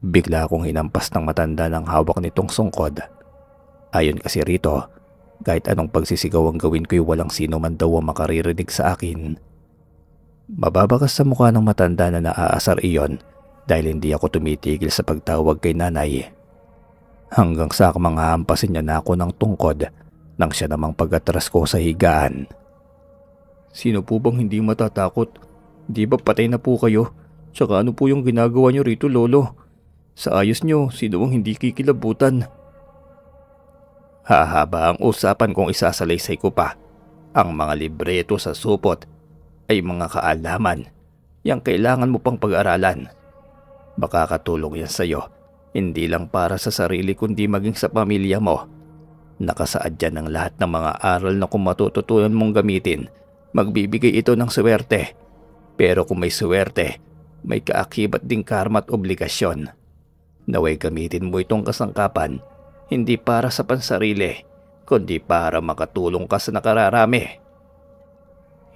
Bigla akong hinampas ng matanda ng hawak nitong sungkod. Ayon kasi rito, kahit anong pagsisigaw ang gawin ko'y walang sino man daw ang makaririnig sa akin. Mababakas sa mukha ng matanda na naaasar iyon dahil hindi ako tumitigil sa pagtawag kay Nanay. hanggang sa mga hampasin niya na ako ng tungkod nang siya namang pag-atras ko sa higaan. Sino po bang hindi matatakot? Di ba patay na po kayo? Tsaka ano po yung ginagawa niyo rito, Lolo? Sa ayos niyo, sino ang hindi kikilabutan? Hahaba ang usapan kung isasalaysay ko pa. Ang mga libreto sa supot ay mga kaalaman. Yang kailangan mo pang pag-aralan. Baka katulong yan sa'yo. Hindi lang para sa sarili kundi maging sa pamilya mo. Nakasaad dyan ang lahat ng mga aral na kung matututunan mong gamitin, magbibigay ito ng swerte. Pero kung may swerte, may kaakibat ding karma at obligasyon. Naway gamitin mo itong kasangkapan, hindi para sa pansarili, kundi para makatulong ka sa nakararami.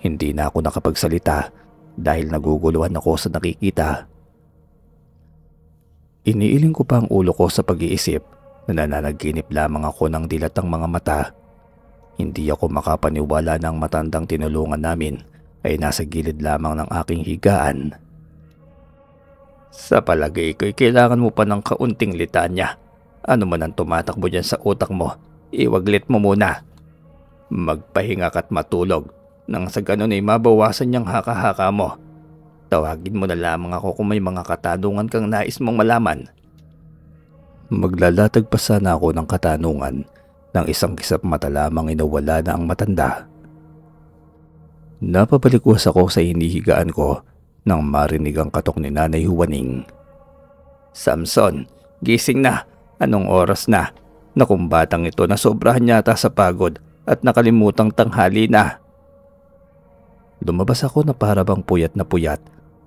Hindi na ako nakapagsalita dahil naguguluhan ako sa nakikita. Iniiling ko pa ang ulo ko sa pag-iisip na nananaginip lamang ako ng dilatang mga mata. Hindi ako makapaniwala na ang matandang tinulungan namin ay nasa gilid lamang ng aking higaan. Sa palagay ko'y kailangan mo pa ng kaunting litanya. Ano man ang tumatakbo dyan sa utak mo, iwaglit mo muna. Magpahinga ka't matulog nang sa ganun ay mabawasan niyang haka-haka mo. Tawagin mo na lamang ako kung may mga katanungan kang nais mong malaman. Maglalatag pa sana ako ng katanungan nang isang kisap mata lamang inawala na ang matanda. Napabalikwas ako sa hinihigaan ko nang marinig ang katok ni Nanay Juaning. Samson, gising na. Anong oras na? Nakong batang ito na sobrahan yata sa pagod at nakalimutang tanghali na. Lumabas ako na para bang puyat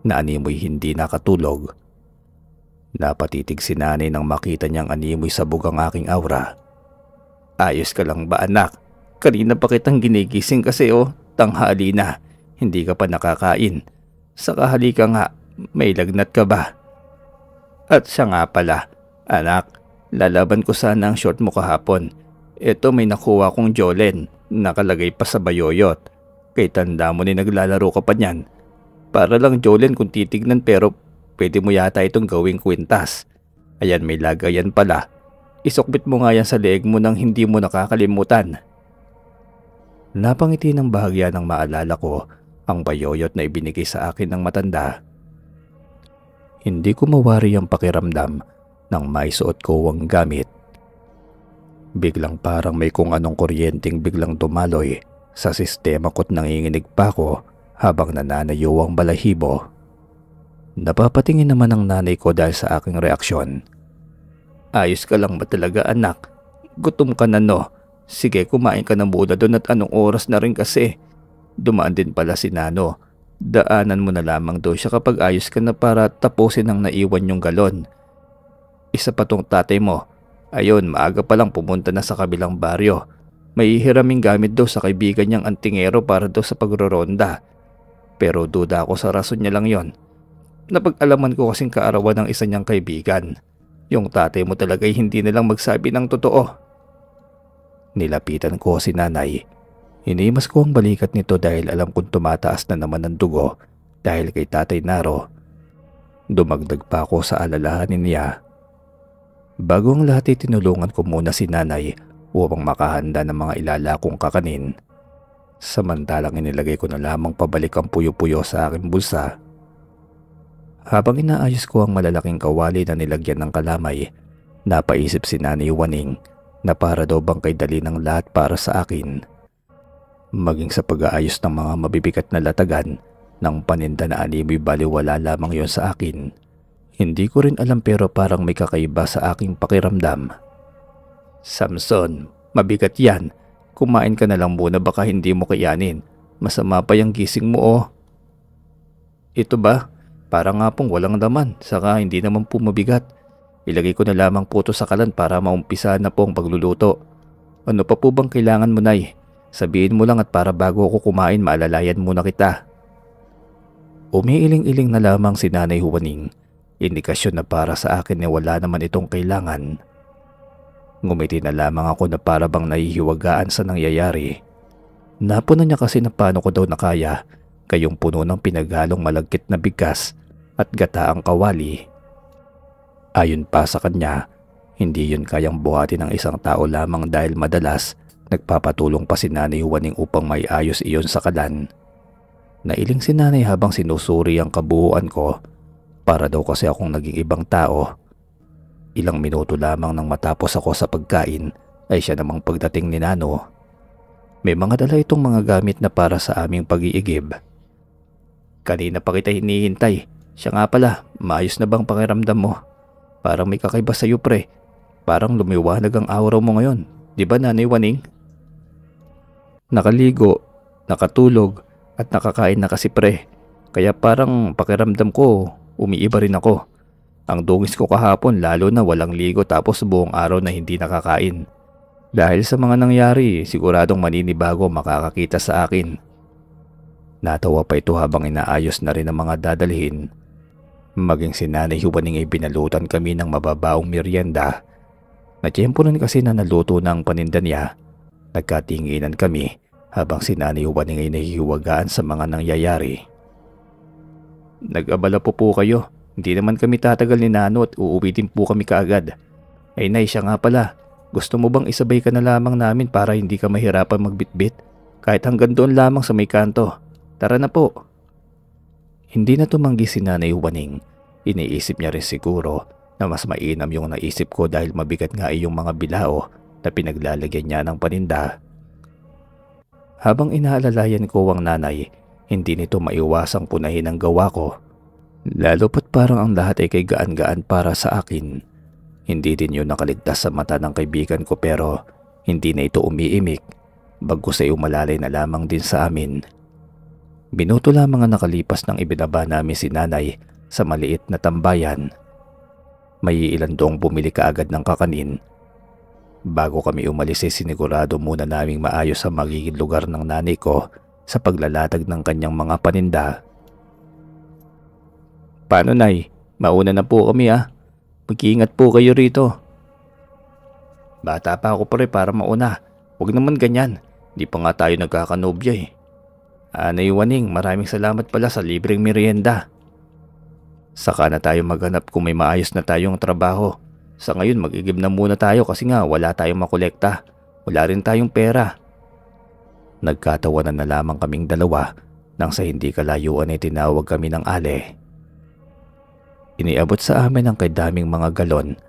na animoy hindi nakatulog. Napatitig si nanay nang makita niyang animoy sabog ang aking aura. Ayos ka lang ba anak? Kanina pa kitang ginigising kasi tanghali na. Hindi ka pa nakakain. Saka halika nga, may lagnat ka ba? At siya nga pala, anak, lalaban ko sana ang short mo kahapon. Ito may nakuha kong Jolen, nakalagay pa sa bayoyot. Kay tanda mo ni naglalaro ka pa niyan. Para lang Jolen kung titignan pero pwede mo yata itong gawing kwintas. Ayan may lagayan pala. Isukbit mo nga yan sa leeg mo nang hindi mo nakakalimutan. Napangiti ng bahagya ng maalala ko ang bayoyot na ibinigay sa akin ng matanda. Hindi ko mawari ang pakiramdam nang maisuot ko ang gamit. Biglang parang may kung anong kuryenteng biglang dumaloy sa sistema ko't nanginginig pa ako habang nananayo ang balahibo. Napapatingin naman ang nanay ko dahil sa aking reaksyon. Ayos ka lang ba talaga anak? Gutom ka na no? Sige kumain ka na muna doon at anong oras na rin kasi. Dumaan din pala si Nano. Daanan mo na lamang daw siya kapag ayos ka na para tapusin ang naiwan yung galon. Isa pa tong tatay mo. Ayun, maaga pa lang pumunta na sa kabilang baryo. May hiraming gamit daw sa kaibigan niyang antingero para daw sa pagroronda. Pero duda ako sa rason niya lang yon. Napag-alaman ko kasing kaarawan ng isa niyang kaibigan. Yung tatay mo talaga'y hindi nilang magsabi ng totoo. Nilapitan ko si nanay. Hinimas ko ang balikat nito dahil alam kong tumataas na naman ang dugo dahil kay Tatay Naro. Dumagdag pa ako sa alalahanin niya. Bago ang lahat ay tinulungan ko muna si nanay upang makahanda ng mga ilalakong kakanin. Samantalang inilagay ko na lamang pabalik ang puyo-puyo sa aking bulsa. Habang inaayos ko ang malalaking kawali na nilagyan ng kalamay, napaisip si Nanay Juaning na para daw bang kay dali ng lahat para sa akin. Maging sa pag-aayos ng mga mabibigat na latagan ng paninda na animoy baliwala lamang yon sa akin. Hindi ko rin alam pero parang may kakaiba sa aking pakiramdam. Samson, mabigat yan. Kumain ka na lang muna baka hindi mo kayanin. Masama pa yung gising mo Ito ba? Para nga pong walang laman, saka hindi naman po mabigat. Ilagay ko na lamang po ito sa kalan para maumpisa na po ang pagluluto. Ano pa po bang kailangan mo, Nay? Sabihin mo lang at para bago ako kumain maalalayan muna kita. Umiiling-iling na lamang si Nanay Juaning. Indikasyon na para sa akin na wala naman itong kailangan. Ngumiti na lamang ako na para bang nahihiwagaan sa nangyayari. Napunan niya kasi na paano ko daw nakaya kayong puno ng pinaghalong malagkit na bigas at gataang kawali. Ayon pa sa kanya, Hindi yun kayang buhatin ng isang tao lamang dahil madalas nagpapatulong pa si Nanay Juaning upang maiayos iyon sa kalan. Nailing si Nanay habang sinusuri ang kabuuan ko para daw kasi akong naging ibang tao. Ilang minuto lamang nang matapos ako sa pagkain ay siya namang pagdating ni Nano. May mga dala itong mga gamit na para sa aming pag-iigib. Kanina pa kita hinihintay. Siya nga pala, maayos na bang pakiramdam mo? Parang may kakaiba sa'yo pre. Parang lumiwanag ang aura mo ngayon. Di ba Nanay Juaning? Nakaligo, nakatulog at nakakain na kasi pre. Kaya parang pakiramdam ko umiiba rin ako. Ang dungis ko kahapon lalo na walang ligo tapos buong araw na hindi nakakain. Dahil sa mga nangyari, siguradong maninibago makakakita sa akin. Natawa pa ito habang inaayos na rin ang mga dadalhin. Maging si Nanay Juaning ay binalutan kami ng mababaong merienda. Natiyempo rin kasi na naluto na ang paninda niya. Nagkatinginan kami habang si Nanay Juaning ay nahihiwagaan sa mga nangyayari. Nag-abala po kayo. Hindi naman kami tatagal ni Nano at uuwi din po kami kaagad. Ay nay, siya nga pala. Gusto mo bang isabay ka na lamang namin para hindi ka mahirapan magbitbit? Kahit hanggang doon lamang sa may kanto. Tara na po. Hindi na tumanggi si Nanay Juaning. Iniisip niya rin siguro na mas mainam yung naisip ko dahil mabigat nga yung mga bilao na pinaglalagyan niya ng paninda. Habang inaalalayan ko ang nanay, hindi nito maiwasang punahin ang gawa ko. Lalo pat parang ang lahat ay kay gaan-gaan para sa akin. Hindi din yun nakaligtas sa mata ng kaibigan ko pero hindi na ito umiimik. Bagkus ay umalalay na lamang din sa amin. Minuto lamang ang nakalipas nang ibinaba namin si Nanay sa maliit na tambayan. May ilan doong bumili kaagad ng kakanin. Bago kami umalis ay sinigurado muna naming maayos ang magiging lugar ng nanay ko sa paglalatag ng kanyang mga paninda. Paano Nay? Mauna na po kami ah. Mag-iingat po kayo rito. Bata pa ako pre para mauna. Huwag naman ganyan. Di pa nga tayo nagkakanobya eh. Nanay Juaning, maraming salamat pala sa libreng merienda. Saka na tayo maghanap kung may maayos na tayong trabaho. Sa ngayon mag-igib na muna tayo kasi nga wala tayong makolekta. Wala rin tayong pera. Nagkatawanan na lamang kaming dalawa nang sa hindi kalayuan ay tinawag kami ng Ale. Iniabot sa amin ang kaidaming mga galon.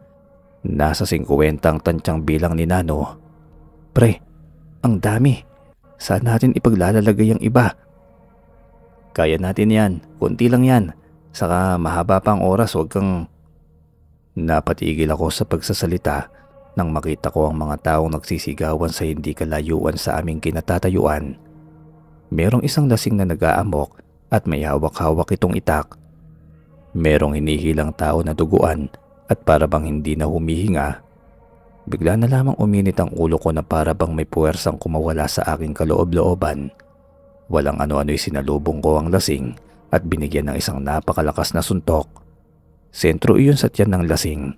Nasa 50 ang tantyang bilang ni Nano. Pre, ang dami. Saan natin ipaglalalagay ang iba? Kaya natin yan. Kunti lang yan. Saka mahaba pa ang oras, huwag kang... Napatigil ako sa pagsasalita nang makita ko ang mga taong nagsisigawan sa hindi kalayuan sa aming kinatatayuan. Merong isang lasing na nag-aamok at may hawak-hawak itong itak. Merong hinihilang tao na duguan at para bang hindi na humihinga. Bigla na lamang uminit ang ulo ko na para bang may puwersang kumawala sa aking kaloob-looban. Walang ano-ano'y sinalubong ko ang lasing at binigyan ng isang napakalakas na suntok. Sentro iyon sa tiyan ng lasing.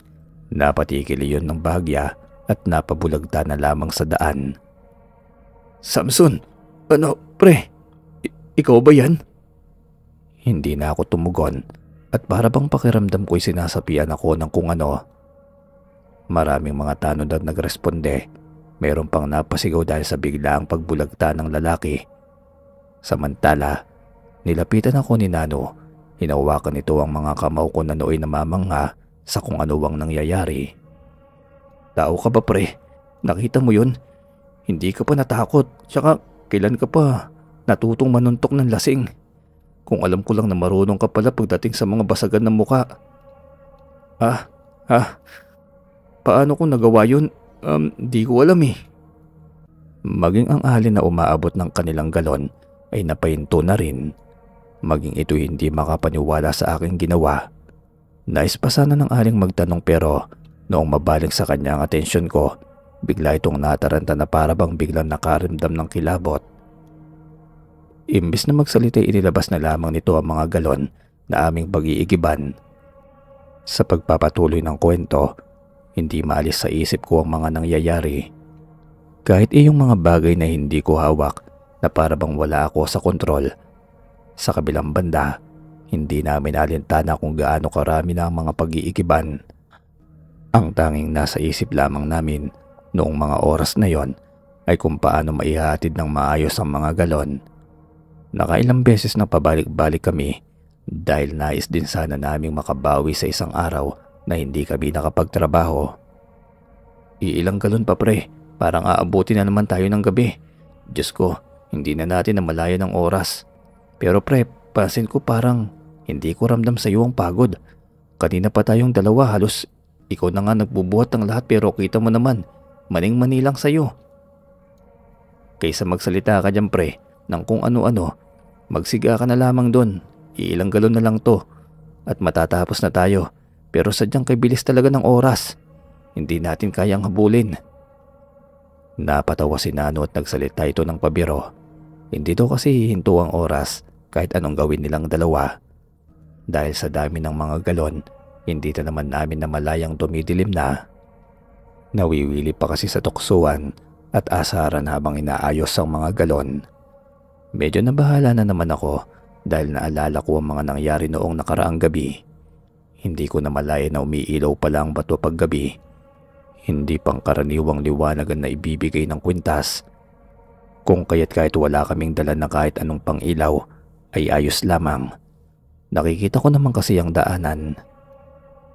Napatigil iyon ng bahagya at napabulagta na lamang sa daan. Samson! Ano, pre? Ikaw ba yan? Hindi na ako tumugon. At para bang pakiramdam ko'y sinasapian ako ng kung ano. Maraming mga tanod at nagresponde. Meron pang napasigaw dahil sa biglaang pagbulagta ng lalaki. Samantala, nilapitan ako ni Nano. Hinawakan nito ang mga kamao ko na nooy namamangha sa kung ano ang nangyayari. Tao ka ba pre? Nakita mo yun? Hindi ka pa natakot. Tsaka kailan ka pa natutong manuntok ng lasing? Kung alam ko lang na marunong ka pala pagdating sa mga basagan ng muka. Paano ko nagawa yun? Di ko alam eh. Maging ang alin na umaabot ng kanilang galon ay napahinto na rin. Maging ito hindi makapaniwala sa aking ginawa. Nais pa sana ng aling magtanong pero noong mabaling sa kanya ang atensyon ko, bigla itong nataranta na para bang biglang nakaramdam ng kilabot. Imbis na magsalita inilabas na lamang nito ang mga galon na aming pag-iigiban. Sa pagpapatuloy ng kwento, hindi maalis sa isip ko ang mga nangyayari. Kahit iyong mga bagay na hindi ko hawak na para bang wala ako sa kontrol. Sa kabilang banda, hindi namin alintana kung gaano karami na ang mga pag-iigiban. Ang tanging nasa isip lamang namin noong mga oras na yon ay kung paano maihatid ng maayos ang mga galon. Nakailang beses na pabalik-balik kami dahil nais din sana naming makabawi sa isang araw na hindi kami nakapagtrabaho. Iilang galon pa pre, parang aabuti na naman tayo ng gabi. Diyos ko, hindi na natin namalayan ng oras. Pero pre, pansin ko parang hindi ko ramdam sa iyo ang pagod. Kanina pa tayong dalawa, halos ikaw na nga nagbubuhat ng lahat pero kita mo naman, maning-mani lang sa iyo. Kaysa magsalita ka dyan pre ng kung ano-ano, magsiga ka na lamang doon. Iilang galon na lang to at matatapos na tayo. Pero sadyang kay bilis talaga ng oras. Hindi natin kayang habulin. Napatawa si Nano at nagsalita ito ng pabiro. Hindi daw kasi hihinto ang oras kahit anong gawin nilang dalawa. Dahil sa dami ng mga galon, hindi na naman namin namalayang dumidilim na. Nawiwili pa kasi sa tuksuan at asaran habang inaayos ang mga galon. Medyo nabahala na naman ako dahil naalala ko ang mga nangyari noong nakaraang gabi. Hindi ko na malaya na umiilaw pala ang bato paggabi. Hindi pangkaraniwang liwanag ang naibibigay ng kwintas. Kung kaya't kahit wala kaming dala na kahit anong pang-ilaw ay ayos lamang. Nakikita ko naman kasi ang daanan.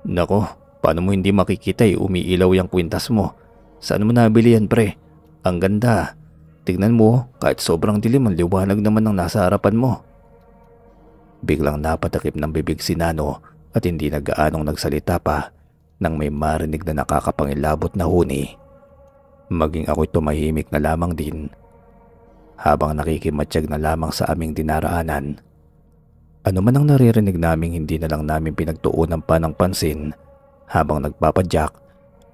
Nako, paano mo hindi makikita umiilaw yung kwintas mo? Saan mo nabili yan pre? Ang ganda. Tignan mo, kahit sobrang dilim ang liwanag naman ang nasa harapan mo. Biglang napatakip ng bibig si Nano at hindi na gaanong nagsalita pa nang may marinig na nakakapangilabot na huni. Maging ako'y tumahimik na lamang din habang nakikimatsyag na lamang sa aming dinaraanan. Ano man ang naririnig naming hindi na lang namin pinagtuunan pa ng pansin. Habang nagpapadyak,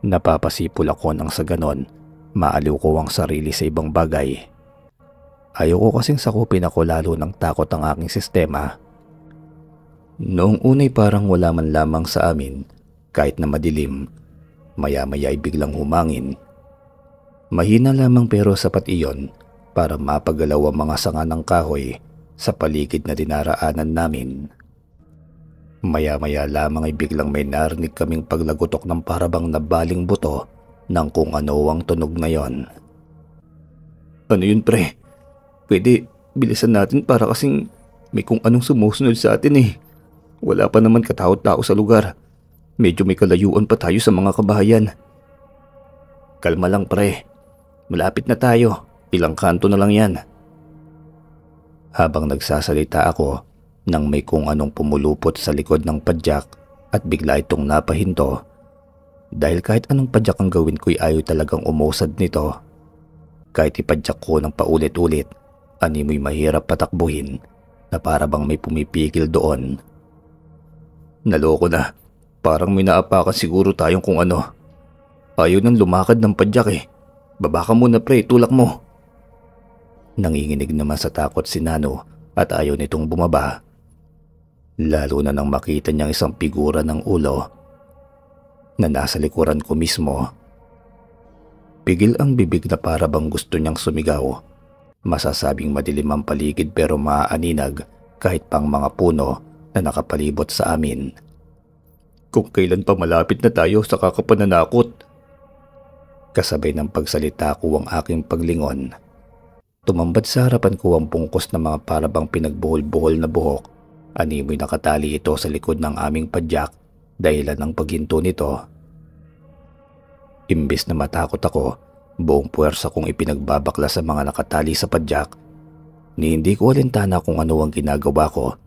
napapasipol ako nang sa ganon maaliw ko ang sarili sa ibang bagay. Ayoko kasing sakupin ako lalo ng takot ang aking sistema. Noong unay parang wala man lamang sa amin kahit na madilim. Maya-maya ay biglang humangin. Mahina lamang pero sapat iyon para mapagalaw ang mga sanga ng kahoy sa paligid na dinaraanan namin. Maya-maya lamang ay biglang may narinig kaming paglagutok ng parabang nabaling buto ng kung ano ang tunog na yon. Ano yun pre? Pwede bilisan natin para kasing may kung anong sumusunod sa atin eh. Wala pa naman katao-tao sa lugar. Medyo may kalayuan pa tayo sa mga kabahayan. Kalma lang pre. Malapit na tayo. Ilang kanto na lang yan. Habang nagsasalita ako nang may kung anong pumulupot sa likod ng padyak at bigla itong napahinto. Dahil kahit anong padyak ang gawin ko'y ayaw talagang umusad nito. Kahit ipadyak ko ng paulit-ulit, animoy mahirap patakbuhin na para bang may pumipigil doon. Naloko na. Parang may naapakan siguro tayong kung ano. Ayaw nang lumakad ng padyak eh. Baba ka muna pre, tulak mo. Nanginginig naman sa takot si Nano at ayaw nitong bumaba. Lalo na nang makita niyang isang figura ng ulo na nasa likuran ko mismo. Pigil ang bibig na para bang gusto niyang sumigaw. Masasabing madilim ang paligid pero maaaninag kahit pang mga puno na nakapalibot sa amin. Kung kailan pa malapit na tayo sa kakapananakot. Kasabay ng pagsalita ko ang aking paglingon. Tumambad sa harapan ko ang bungkos na mga parabang pinagbuhol-buhol na buhok. Animoy nakatali ito sa likod ng aming padyak dahilan ng paghinto nito. Imbes na matakot ako, buong puwersa kong ipinagbabakla sa mga nakatali sa padyak. Ni hindi ko alintana kung ano ang ginagawa ko.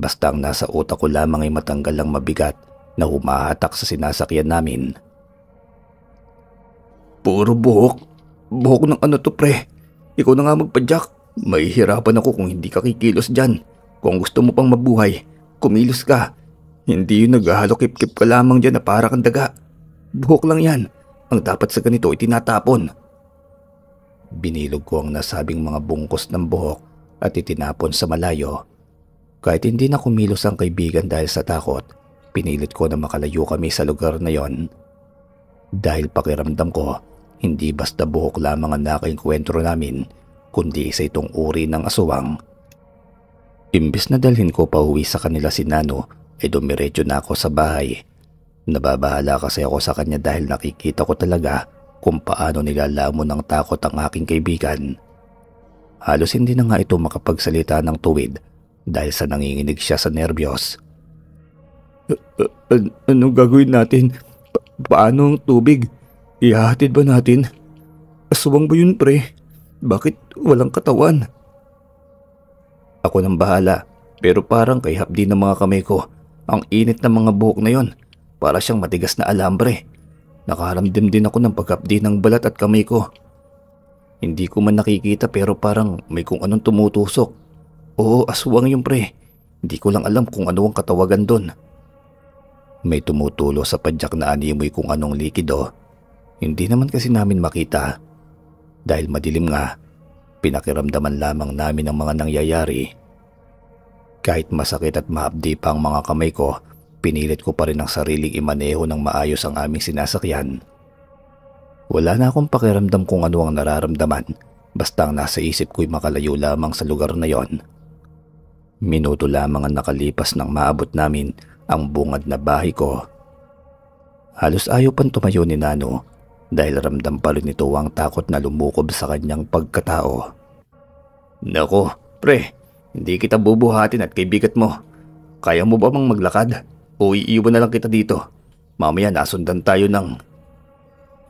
Basta ang nasa utak ko lamang ay matanggal ang mabigat na humahatak sa sinasakyan namin. Puro buhok. Buhok ng ano to pre? Ikaw na nga magpadyak. Mahihirapan ako kung hindi ka kikilos dyan. Kung gusto mo pang mabuhay, kumilos ka. Hindi yung naghahalo-kip-kip ka lamang dyan na para kang daga. Buhok lang yan. Ang dapat sa ganito ay tinatapon. Binilog ko ang nasabing mga bungkos ng buhok at itinapon sa malayo. Kahit hindi na kumilos ang kaibigan dahil sa takot, pinilit ko na makalayo kami sa lugar na yon. Dahil pakiramdam ko, hindi basta buhok lamang ang nakaengkwentro namin, kundi isa itong uri ng aswang. Imbes na dalhin ko pa uwi sa kanila si Nano, ay dumiretso na ako sa bahay. Nababahala kasi ako sa kanya dahil nakikita ko talaga kung paano nilalamon ng takot ang aking kaibigan. Halos hindi na nga ito makapagsalita ng tuwid dahil sa nanginginig siya sa nerbiyos. Anong gagawin natin? Paano ang tubig? Ihahatid ba natin? Aswang ba yun, pre? Bakit walang katawan? Ako nang bahala, pero parang kay hapdi ng mga kamay ko. Ang init ng mga buhok na yon, para siyang matigas na alambre. Nakaramdam din ako ng paghapdi ng balat at kamay ko. Hindi ko man nakikita pero parang may kung anong tumutusok. Oo, aswang yung pre. Hindi ko lang alam kung ano ang katawagan doon. May tumutulo sa padyak na animoy kung anong likido. Hindi naman kasi namin makita. Dahil madilim nga, pinakiramdaman lamang namin ang mga nangyayari. Kahit masakit at mahapdi pa ang mga kamay ko, pinilit ko pa rin ang sariling imaneho ng maayos ang aming sinasakyan. Wala na akong pakiramdam kung ano ang nararamdaman, basta ang nasa isip ko'y makalayo lamang sa lugar na yon. Minuto lamang ang nakalipas nang maabot namin ang bungad na bahay ko. Halos ayaw pang tumayo ni Nano dahil ramdam pa rin ito ang takot na lumukob sa kanyang pagkatao. Nako, pre, hindi kita bubuhatin at kaibigat mo. Kaya mo ba mang maglakad? O iiwan na lang kita dito? Mamaya nasundan tayo ng...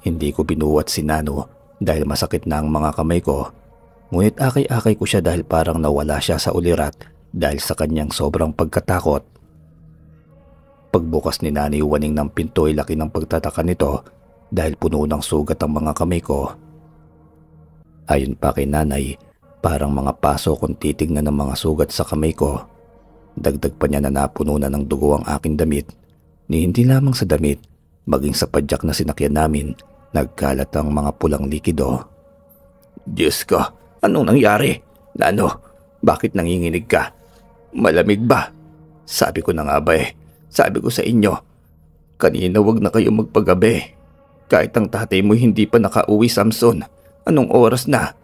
Hindi ko binuwat si Nano dahil masakit na ang mga kamay ko. Ngunit akay-akay ko siya dahil parang nawala siya sa ulirat dahil sa kanyang sobrang pagkatakot. Pagbukas ni Nanay Waning ng pinto ay laki ng pagtataka nito dahil puno ng sugat ang mga kamay ko. Ayon pa kay Nanay, parang mga paso kung titignan ng mga sugat sa kamay ko. Dagdag pa niya na napuno na ng dugo ang aking damit. Ni hindi lamang sa damit, maging sa padyak na sinakyan namin, nagkalat ang mga pulang likido. Diyos ko, anong nangyari? Nano, bakit nanginginig ka? Malamig ba? Sabi ko na nga ba sabi ko sa inyo, kanina wag na kayo magpagabi. Kahit ang tatay mo hindi pa nakauwi, Samson. Anong oras na?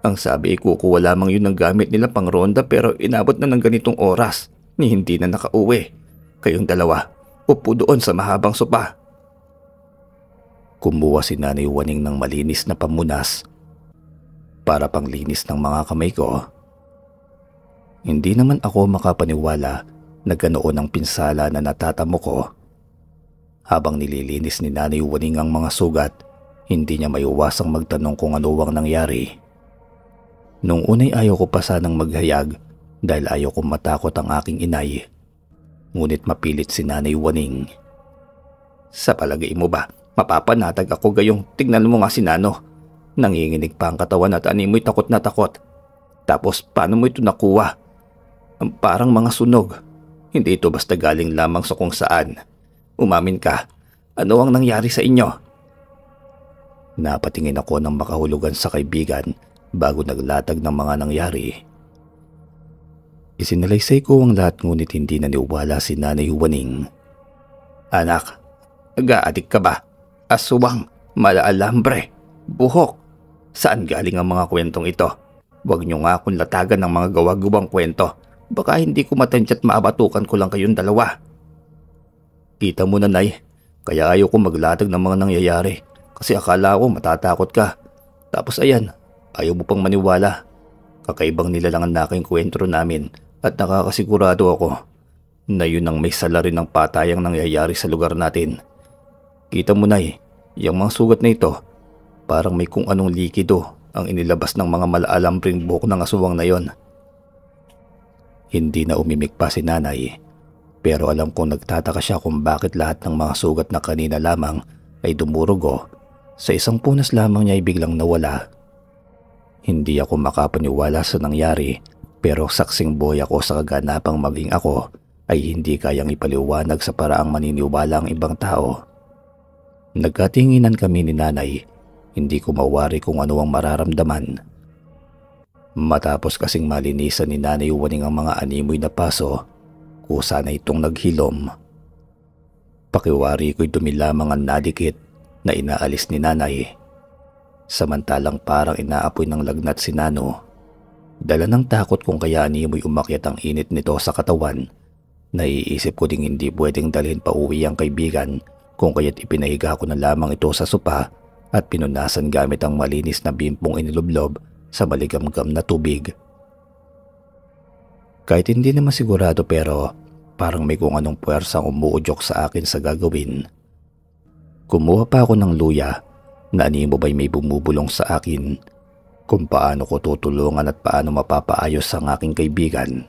Ang sabi kukuha lamang yun ng gamit nila pang ronda pero inabot na ng ganitong oras ni hindi na nakauwi. Kayong dalawa, upo doon sa mahabang sopa. Kumuha si Nanay Waning ng malinis na pamunas para panglinis ng mga kamay ko. Hindi naman ako makapaniwala na ganoon ang pinsala na natatamo ko. Habang nililinis ni Nanay Waning ang mga sugat, hindi niya maiwasang magtanong kung ano ang nangyari. Nung unay ayaw ko pa sanang maghayag dahil ayaw kong matakot ang aking inay. Ngunit mapilit si Nanay Waning. Sa palagay mo ba, mapapanatag ako gayong tignan mo nga si Nano? Nanginginig pa ang katawan at animoy takot na takot. Tapos paano mo ito nakuha? Parang mga sunog. Hindi ito basta galing lamang sa kung saan. Umamin ka, ano ang nangyari sa inyo? Napatingin ako ng makahulugan sa kaibigan bago naglatag ng mga nangyari. Isinalaysay ko ang lahat ngunit hindi naniwala si Nanay Waning. Anak, nag-aadik ka ba? Aswang, malaalambre, buhok. Saan galing ang mga kwentong ito? Huwag niyo nga akong latagan ng mga gawa-gawang kwento. Baka hindi ko matansya't maabatukan ko lang kayong dalawa. Kita mo, Nanay, kaya ayaw ko maglatag ng mga nangyayari kasi akala ko matatakot ka. Tapos ayan, ayaw mo pang maniwala. Kakaibang nilalangan na aking kwento namin at nakakasigurado ako na yun ang may sala rin ng patayang nangyayari sa lugar natin. Kita mo, Nay, yung mga sugat na ito, parang may kung anong likido ang inilabas ng mga malaalambreng buhok ng aswang na yon. Hindi na umimik pa si Nanay, pero alam kong nagtataka siya kung bakit lahat ng mga sugat na kanina lamang ay dumurugo. Sa isang punas lamang niya ay biglang nawala. Hindi ako makapaniwala sa nangyari, pero saksing buhay ako sa kaganapang maging ako ay hindi kayang ipaliwanag sa paraang maniniwala ang ibang tao. Nagkatinginan kami ni Nanay, hindi ko mawari kung ano ang mararamdaman. Matapos kasing malinisan ni Nanay Waning ang mga animoy na paso, kusa na itong naghilom. Pakiwari ko'y dumi lamang ang nadikit na inaalis ni Nanay. Samantalang parang inaapoy ng lagnat si Nano. Dala ng takot kung kaya animoy umakyat ang init nito sa katawan. Naiisip ko ding hindi pwedeng dalhin pa uwi ang kaibigan kung kaya't ipinahiga ko na lamang ito sa sopa at pinunasan gamit ang malinis na bimpong inilublob sa maligamgam na tubig. Kahit hindi naman sigurado pero parang may kung anong puwersang umuudyok sa akin sa gagawin. Kumuha pa ako ng luya na animo ba'y may bumubulong sa akin kung paano ko tutulungan at paano mapapaayos ang aking kaibigan.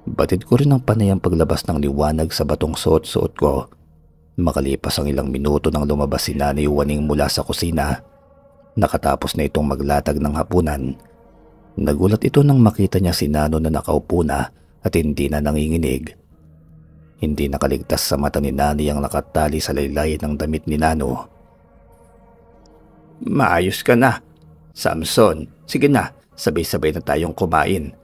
Batid ko rin ng panay ang paglabas ng liwanag sa batong suot-suot ko. Makalipas ang ilang minuto nang lumabas si Nanay Juaning mula sa kusina. Nakatapos na itong maglatag ng hapunan. Nagulat ito nang makita niya si Nano na nakaupo na at hindi na nanginginig. Hindi nakaligtas sa mata ni Nanay ang nakatali sa laylayan ng damit ni Nano. "Maayos ka na, Samson. Sige na, sabay-sabay na tayong kumain.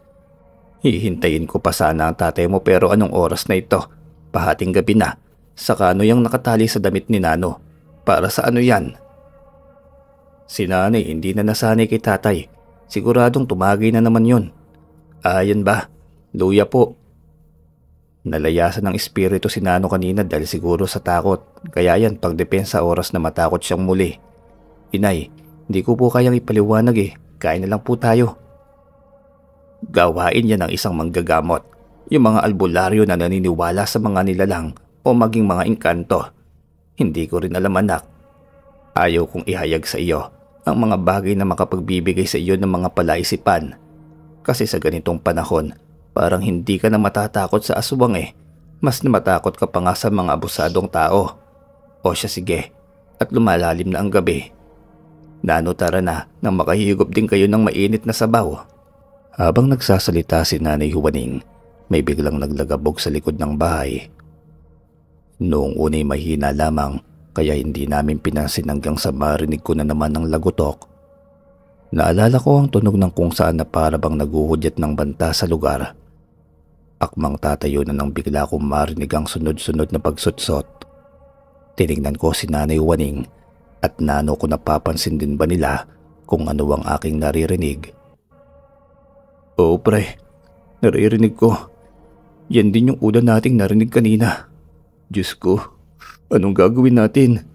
Hihintayin ko pa sana ang tatay mo pero anong oras na ito? Pahating gabi na. Saka ano yung nakatali sa damit ni Nano? Para sa ano yan?" Si Nanay hindi na nasanay kay tatay. Siguradong tumagay na naman yun. "Yan ba? Luya po." Nalayasan ng espiritu si Nano kanina dahil siguro sa takot. Kaya yan pagdepensa oras na matakot siyang muli. "Inay, hindi ko po kayang ipaliwanag eh. Kain na lang po tayo." Gawain yan ng isang manggagamot. Yung mga albularyo na naniniwala sa mga nilalang o maging mga engkanto. Hindi ko rin alam, anak. Ayaw kong ihayag sa iyo ang mga bagay na makapagbibigay sa iyo ng mga palaisipan. Kasi sa ganitong panahon, parang hindi ka na matatakot sa aswang eh. Mas namatakot ka pa nga sa mga abusadong tao. O siya sige, at lumalalim na ang gabi. Nano, tara na nang makahigop din kayo ng mainit na sabaw. Habang nagsasalita si Nanay Juaning, may biglang naglagabog sa likod ng bahay. Noong una'y mahina lamang kaya hindi namin pinansin hanggang sa marinig ko na naman ang lagotok. Naalala ko ang tunog ng kung saan na para bang naguhudyat ng banta sa lugar. Akmang tatayo na nang bigla kong marinig ang sunod-sunod na pagsutsot. Tinignan ko si Nanay Juaning at Nano ko napapansin din ba nila kung ano ang aking naririnig. "Oo pre, naririnig ko. Yan din yung una nating narinig kanina. Diyos ko, anong gagawin natin?"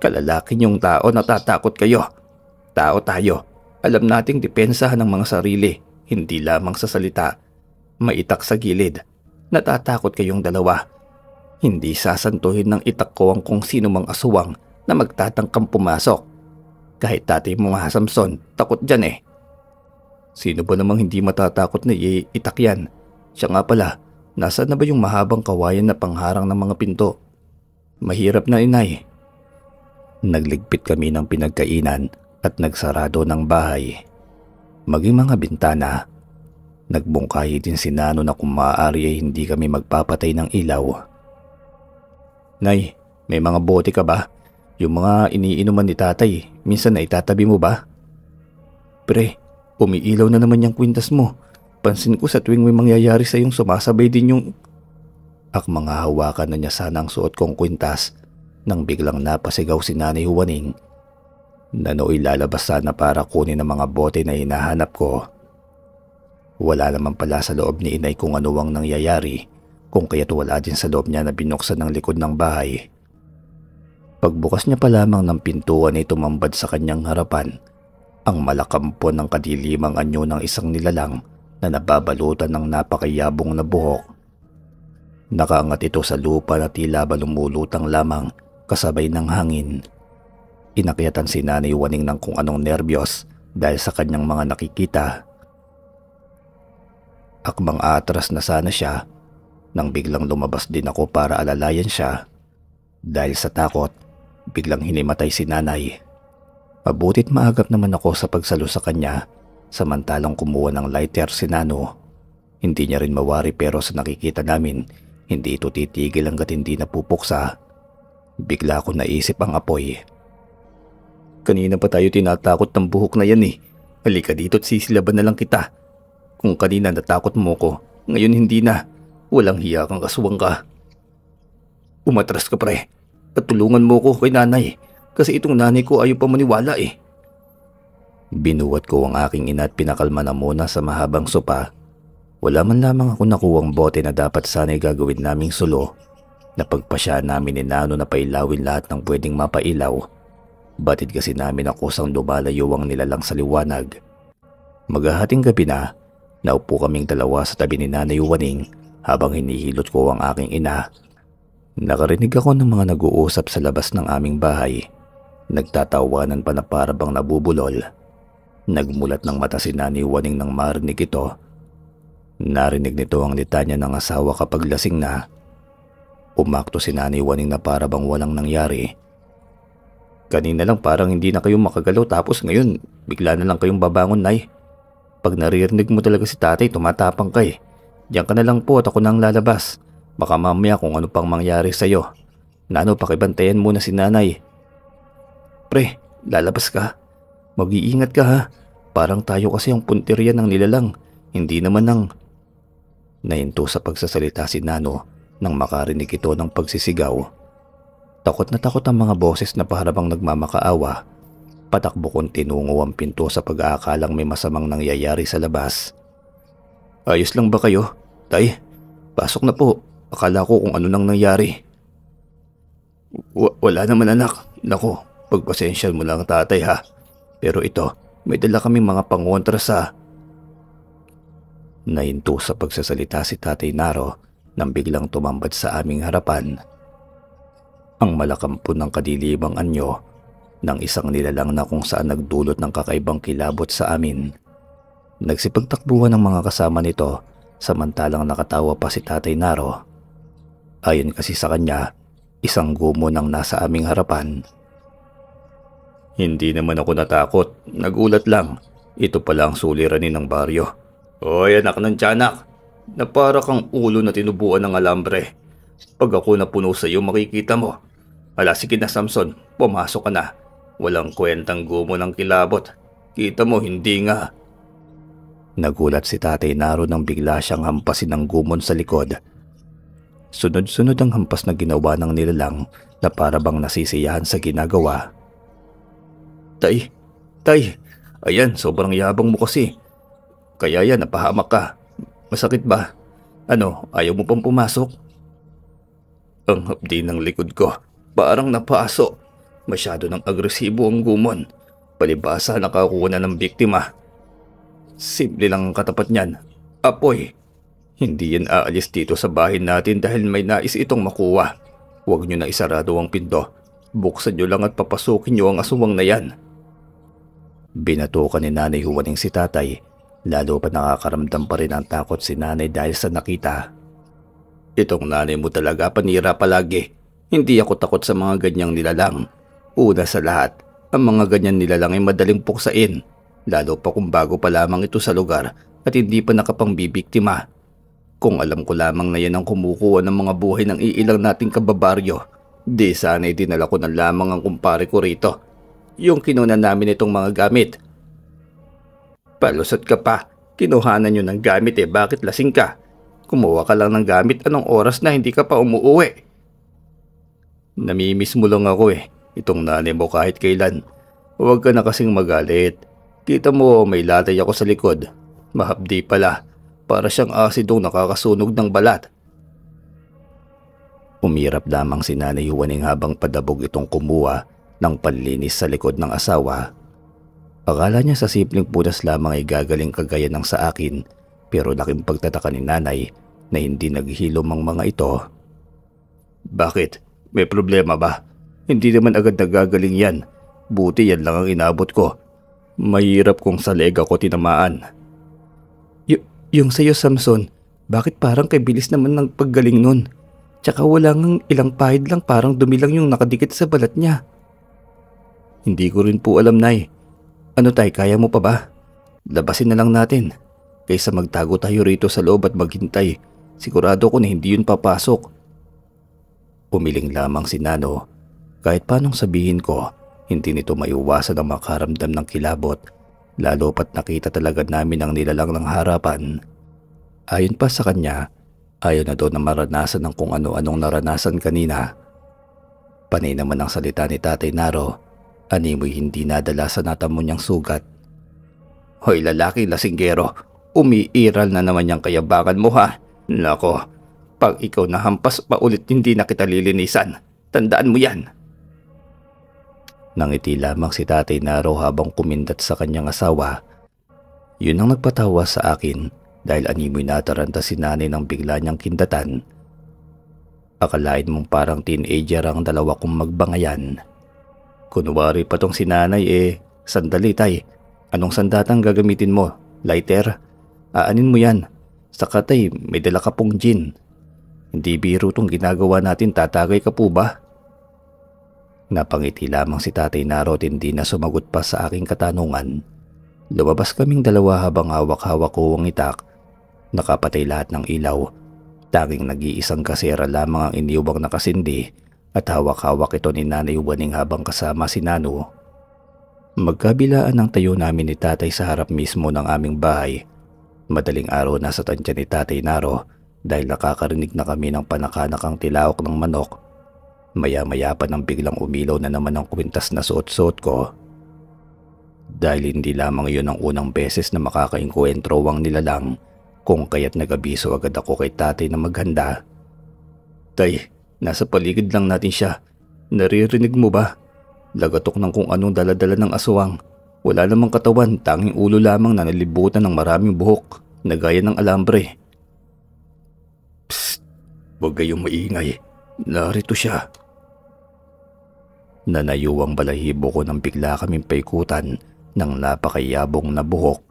"Kalalaki niyong tao, natatakot kayo. Tao tayo. Alam nating depensahan ng mga sarili, hindi lamang sa salita. Maitak sa gilid. Natatakot kayong dalawa. Hindi sasantuhin ng itak ko ang kung sino mang aswang na magtatangkang pumasok. Kahit tatay mo nga, Samson, takot dyan eh." "Sino ba namang hindi matatakot na iitak yan? Siya nga pala, nasaan na ba yung mahabang kawayan na pangharang ng mga pinto? Mahirap na, inay." Nagligpit kami ng pinagkainan at nagsarado ng bahay. Maging mga bintana. Nagbungkahi din si Nano na kung maaari ay hindi kami magpapatay ng ilaw. "Nay, may mga bote ka ba? Yung mga iniinuman ni tatay, minsan na itatabi mo ba?" "Pre, umiilaw na naman yung kwintas mo. Pansin ko sa tuwing may mangyayari sa iyong sumasabay din yung..." Akmang hawakan na niya sana ang suot kong kwintas nang biglang napasigaw si Nanay Juaning. Nano'y lalabas sana para kunin ang mga bote na hinahanap ko. Wala naman pala sa loob ni inay kung ano ang nangyayari, kung kaya't wala din sa loob niya na binuksan ng likod ng bahay. Pagbukas niya pa lamang ng pintuan ay tumambad sa kanyang harapan ang malakampon ng kadilimang anyo ng isang nilalang na nababalutan ng napakayabong na buhok. Nakaangat ito sa lupa na tila ba lumulutang lamang kasabay ng hangin. Inakyatan si Nanay Juaning ng kung anong nerbiyos dahil sa kanyang mga nakikita. Akmang atras na sana siya nang biglang lumabas din ako para alalayan siya. Dahil sa takot, biglang hinimatay si Nanay. Mabutit maagap naman ako sa pagsalo sa kanya, samantalang kumuha ng lighter si Nano. Hindi niya rin mawari pero sa nakikita namin, hindi ito titigil hanggat hindi napupuksa. Bigla ko naisip ang apoy. "Kanina pa tayo tinatakot ng buhok na yan eh. Halika dito at sisilaban na lang kita. Kung kanina natakot mo ko, ngayon hindi na. Walang hiya kang aswang ka." "Umatras ka pre, at tulungan mo ko kay nanay. Kasi itong nanay ko ayaw pa maniwala eh." Binuwat ko ang aking ina at pinakalma na muna sa mahabang sopa. Wala man lamang ako nakuwang bote na dapat sana'y gagawin naming sulo. Napagpasya namin ni Nano na pailawin lahat ng pwedeng mapailaw. Batid kasi namin ang kusang lumalayo ang nilalang sa liwanag. Maghahating gabi na, naupo kaming dalawa sa tabi ni Nanay Uwaning habang hinihilot ko ang aking ina. Nakarinig ako ng mga nag-uusap sa labas ng aming bahay. Nagtatawanan pa na para bang nabubulol. Nagmulat ng mata si Nanay Uwaning nang marinig ito. Narinig nito ang litanya ng asawa kapag lasing na. Umakto si Nanay Uwaning na para bang walang nangyari. Kanina lang parang hindi na kayo makagalaw tapos ngayon bigla na lang kayong babangon, Nay. Pag naririnig mo talaga si tatay tumatapang ka eh. Diyan ka na lang po at ako nang lalabas. Baka mamaya kung ano pang mangyari sa'yo. Nano, pakibantayan muna si Nanay. Pre, lalabas ka. Mag-iingat ka ha. Parang tayo kasi ang punteriya ng nilalang. Hindi naman ng... Nahinto sa pagsasalita si Nano nang makarinig ito ng pagsisigaw. Takot na takot ang mga boses na parabang nagmamakaawa. Patakbo kong tinungo ang pinto sa pag-aakalang may masamang nangyayari sa labas. Ayos lang ba kayo? Tay, pasok na po. Akala ko kung ano nang nangyari. Wala naman anak. Nako, pagpasensya mo lang tatay ha. Pero ito, may dala kaming mga pangontra sa... Nahinto sa pagsasalita si Tatay Naro nang biglang tumambad sa aming harapan. Ang malakampon ng kadilibang anyo ng isang nilalang na kung saan nagdulot ng kakaibang kilabot sa amin. Nagsipagtakbuhan ng mga kasama nito samantalang nakatawa pa si Tatay Naro. Ayon kasi sa kanya, isang gumo nang nasa aming harapan. Hindi naman ako natakot, nagulat lang. Ito pala ang suliranin ng baryo. Hoy anak ng tiyanak, na para kang ulo na tinubuan ng alambre. Pag ako napuno sa iyo makikita mo. Hala sige na Samson, pumasok ka na. Walang kwentang gumo ng kilabot. Kita mo hindi nga. Nagulat si Tatay Naro nang bigla siyang hampasin ng gumon sa likod. Sunod-sunod ang hampas na ginawa ng nilalang na para bang nasisiyahan sa ginagawa. Tay, ayan sobrang yabang mo kasi. Kaya yan napahamak ka. Masakit ba? Ano, ayaw mo pang pumasok? Ang hapdi ng likod ko, parang napaso. Masyado ng agresibo ang gumon. Palibasa nakakuha na ng biktima. Simple lang ang katapat niyan. Apoy. Hindi yan aalis dito sa bahay natin dahil may nais itong makuha. Huwag nyo na isarado ang pinto. Buksan nyo lang at papasukin nyo ang aswang na yan. Binatukan ni Nanay Uwaning si tatay. Lalo pa nakakaramdam pa rin ang takot si nanay dahil sa nakita. Itong nanay mo talaga panira palagi. Hindi ako takot sa mga ganyang nilalang. Una sa lahat, ang mga ganyan nilalang ay madaling puksain. Lalo pa kung bago pa lamang ito sa lugar at hindi pa nakapangbibiktima. Kung alam ko lamang na yan ang kumukuha ng mga buhay ng iilang nating kababaryo, di sana'y dinala ko na lamang ang kumpare ko rito. Yung kinuna namin itong mga gamit. Palusot ka pa. Kinuhanan nyo ng gamit bakit lasing ka? Kumuha ka lang ng gamit anong oras na hindi ka pa umuuwi? Namimiss mo lang ako Itong nanay mo kahit kailan. Huwag ka na kasing magalit. Kita mo may latay ako sa likod. Mahapdi pala. Para siyang asidong nakakasunog ng balat. Umirap lamang si Nanay Uwaning habang padabog itong kumuha ng panlinis sa likod ng asawa. Akala niya sa simpleng punas lamang ay gagaling kagaya ng sa akin, pero laking pagtataka ni nanay na hindi naghilom ang mga ito. Bakit? May problema ba? Hindi naman agad nagagaling yan. Buti yan lang ang inabot ko. Mahirap kung sa leg ako tinamaan. Yung sa'yo Samson, bakit parang kay bilis naman ng paggaling nun? Tsaka wala ngang ilang pahid lang parang dumi lang yung nakadikit sa balat niya. Hindi ko rin po alam, Nay. Ano tay, kaya mo pa ba? Labasin na lang natin. Kaysa magtago tayo rito sa loob at maghintay. Sigurado ko na hindi yun papasok. Umiling lamang si Nano. Kahit paanong sabihin ko, hindi nito maiwasan ang makaramdam ng kilabot. Lalo pat nakita talaga namin ang nilalang ng harapan. Ayon pa sa kanya, ayaw na daw na maranasan ng kung ano-anong naranasan kanina. Panay naman ang salita ni Tatay Naro. Animoy hindi nadala sa natamo niyang sugat. Hoy lalaki lasinggero, umiiral na naman yung kayabangan mo ha. Nako, Pag ikaw nahampas pa ulit hindi na kita lilinisan. Tandaan mo yan. Nangiti lamang si Tatay Naro habang kumindat sa kanyang asawa. Yun ang nagpatawa sa akin dahil animoy nataranta si nanay ng bigla niyang kindatan. Akalain mong parang teenager ang dalawa kong magbangayan. Kunwari pa tong si nanay sandali tay. Anong sandatang gagamitin mo? Lighter? Aanin mo yan. Saka tay, may dala ka pong gin. Hindi biro tong ginagawa natin, tatagay ka po ba? Napangiti lamang si Tatay Naro at hindi na sumagot pa sa aking katanungan. Lumabas kaming dalawa habang hawak-hawak ko ang itak. Nakapatay lahat ng ilaw. Tanging nag-iisang kasera lamang ang iniubang nakasindi at hawak-hawak ito ni Nanay Waning habang kasama si Nano. Magkabilaan ang tayo namin ni Tatay sa harap mismo ng aming bahay. Madaling araw na sa tansya ni Tatay Naro dahil nakakarinig na kami ng panakanakang tilaok ng manok. Maya-maya pa nang biglang umilaw na naman ang kwintas na suot-suot ko. Dahil hindi lamang yun ang unang beses na makakainkwentro ang nilalang, kung kaya't nag-abiso agad ako kay Tatay na maghanda. Tay, nasa paligid lang natin siya. Naririnig mo ba? Lagatok ng kung anong daladala ng aswang. Wala namang katawan, tanging ulo lamang na nalibutan ng maraming buhok na gaya ng alambre. Psst! Huwag kayong maingay. Narito siya. Nanayuwang balahibo ko nang bigla kaming paikutan ng napakayabong na buhok.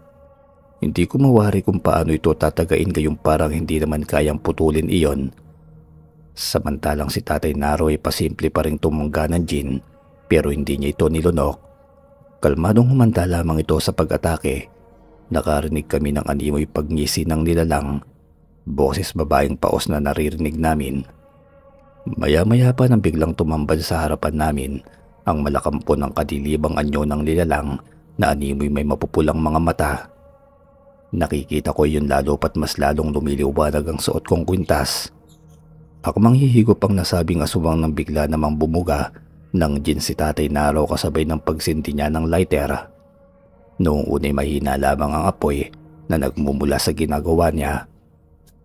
Hindi ko mawari kung paano ito tatagain kayong parang hindi naman kayang putulin iyon. Samantalang si Tatay Naro ay pasimple pa rin tumungga ng gin pero hindi niya ito nilunok. Kalmadong humanda lamang ito sa pag-atake. Nakarinig kami ng animoy pagngisi ng nilalang. Boses babaeng paos na naririnig namin. Maya-maya pa nang biglang tumambad sa harapan namin ang malakampo ng kadilibang anyo ng nilalang na animoy may mapupulang mga mata. Nakikita ko yun lalo pat mas lalong lumiliwanag ang suot kong kwintas. Ako manghihigop ang nasabing aswang nang bigla namang bumuga ng gin si Tatay Naro kasabay ng pagsinti niya ng lighter. Noong una'y mahina lamang ang apoy na nagmumula sa ginagawa niya.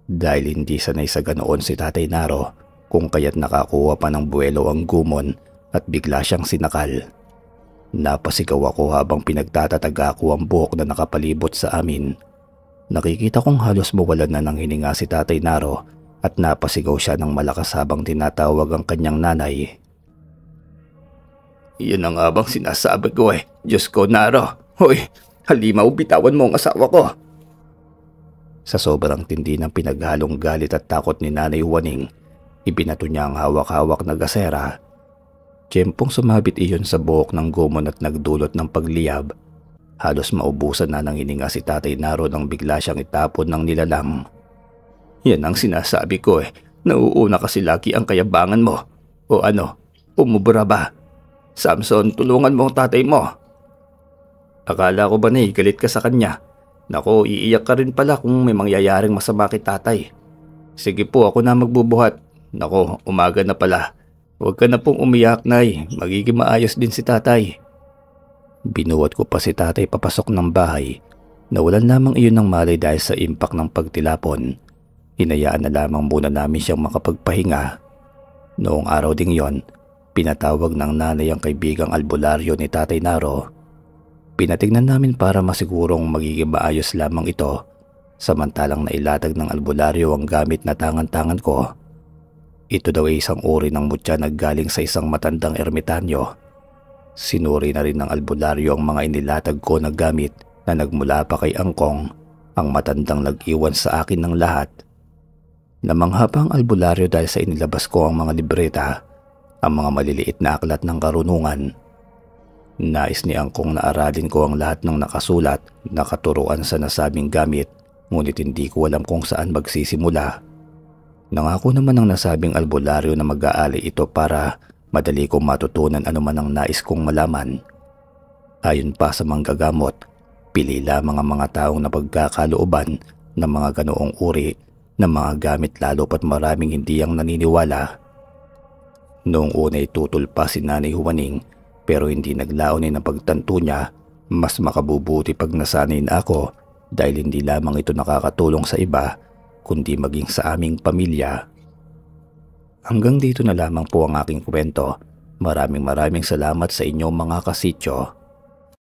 Dahil hindi sanay sa ganoon si Tatay Naro, kung kaya't nakakuha pa ng buwelo ang gumon at bigla siyang sinakal. Napasigaw ako habang pinagtatataga ko ang buhok na nakapalibot sa amin. Nakikita kong halos mawalan na ng hininga si Tatay Naro at napasigaw siya ng malakas habang tinatawag ang kanyang nanay. Yan ang abang sinasabi ko Diyos ko, Naro. Hoy, halimaw, bitawan mo ang asawa ko. Sa sobrang tindi ng pinaghalong galit at takot ni Nanay Waning, ibinato niya ang hawak-hawak na gasera. Tiyempong sumabit iyon sa buhok ng gumon at nagdulot ng pagliyab. Halos maubusan na ng hininga si Tatay Naro nang bigla siyang itapon ng nilalang. Yan ang sinasabi ko Nauuna kasi laki ang kayabangan mo. O ano, umubra ba? Samson, tulungan mo ang tatay mo. Akala ko ba galit ka sa kanya? Nako, iiyak ka rin pala kung may mangyayaring masama kay tatay. Sige po, ako na magbubuhat. Nako, umaga na pala. Huwag ka na pong umiyak, Nay. Magiging maayos din si tatay. Binuhat ko pa si Tatay papasok ng bahay. Nawalan lamang iyon ng malay dahil sa impact ng pagtilapon. Hinayaan na lamang muna namin siyang makapagpahinga. Noong araw ding yon, pinatawag ng nanay ang kaibigang albularyo ni Tatay Naro. Pinatignan namin para masigurong magiging maayos lamang ito, samantalang nailatag ng albularyo ang gamit na tangan-tangan ko. Ito daw ay isang uri ng mutya na galing sa isang matandang ermitanyo. Sinuri na rin ng albularyo ang mga inilatag ko na gamit na nagmula pa kay Angkong, ang matandang nag-iwan sa akin ng lahat. Namangha pa ang albularyo dahil sa inilabas ko ang mga libreta, ang mga maliliit na aklat ng karunungan. Nais ni Angkong na aralin ko ang lahat ng nakasulat na katuruan sa nasabing gamit, ngunit hindi ko alam kung saan magsisimula. Nangako naman ang nasabing albularyo na mag-aali ito para madali kong matutunan anuman ang nais kong malaman. Ayon pa sa manggagamot, pili lamang ang mga taong napagkakalooban ng mga ganoong uri ng mga gamit lalo pat maraming hindi ang naniniwala. Noong una'y tutol pa si Nanay Huwaning pero hindi naglaon ng pagtanto niya, mas makabubuti pag nasanay na ako dahil hindi lamang ito nakakatulong sa iba kundi maging sa aming pamilya. Hanggang dito na lamang po ang aking kwento. Maraming salamat sa inyo mga kasityo.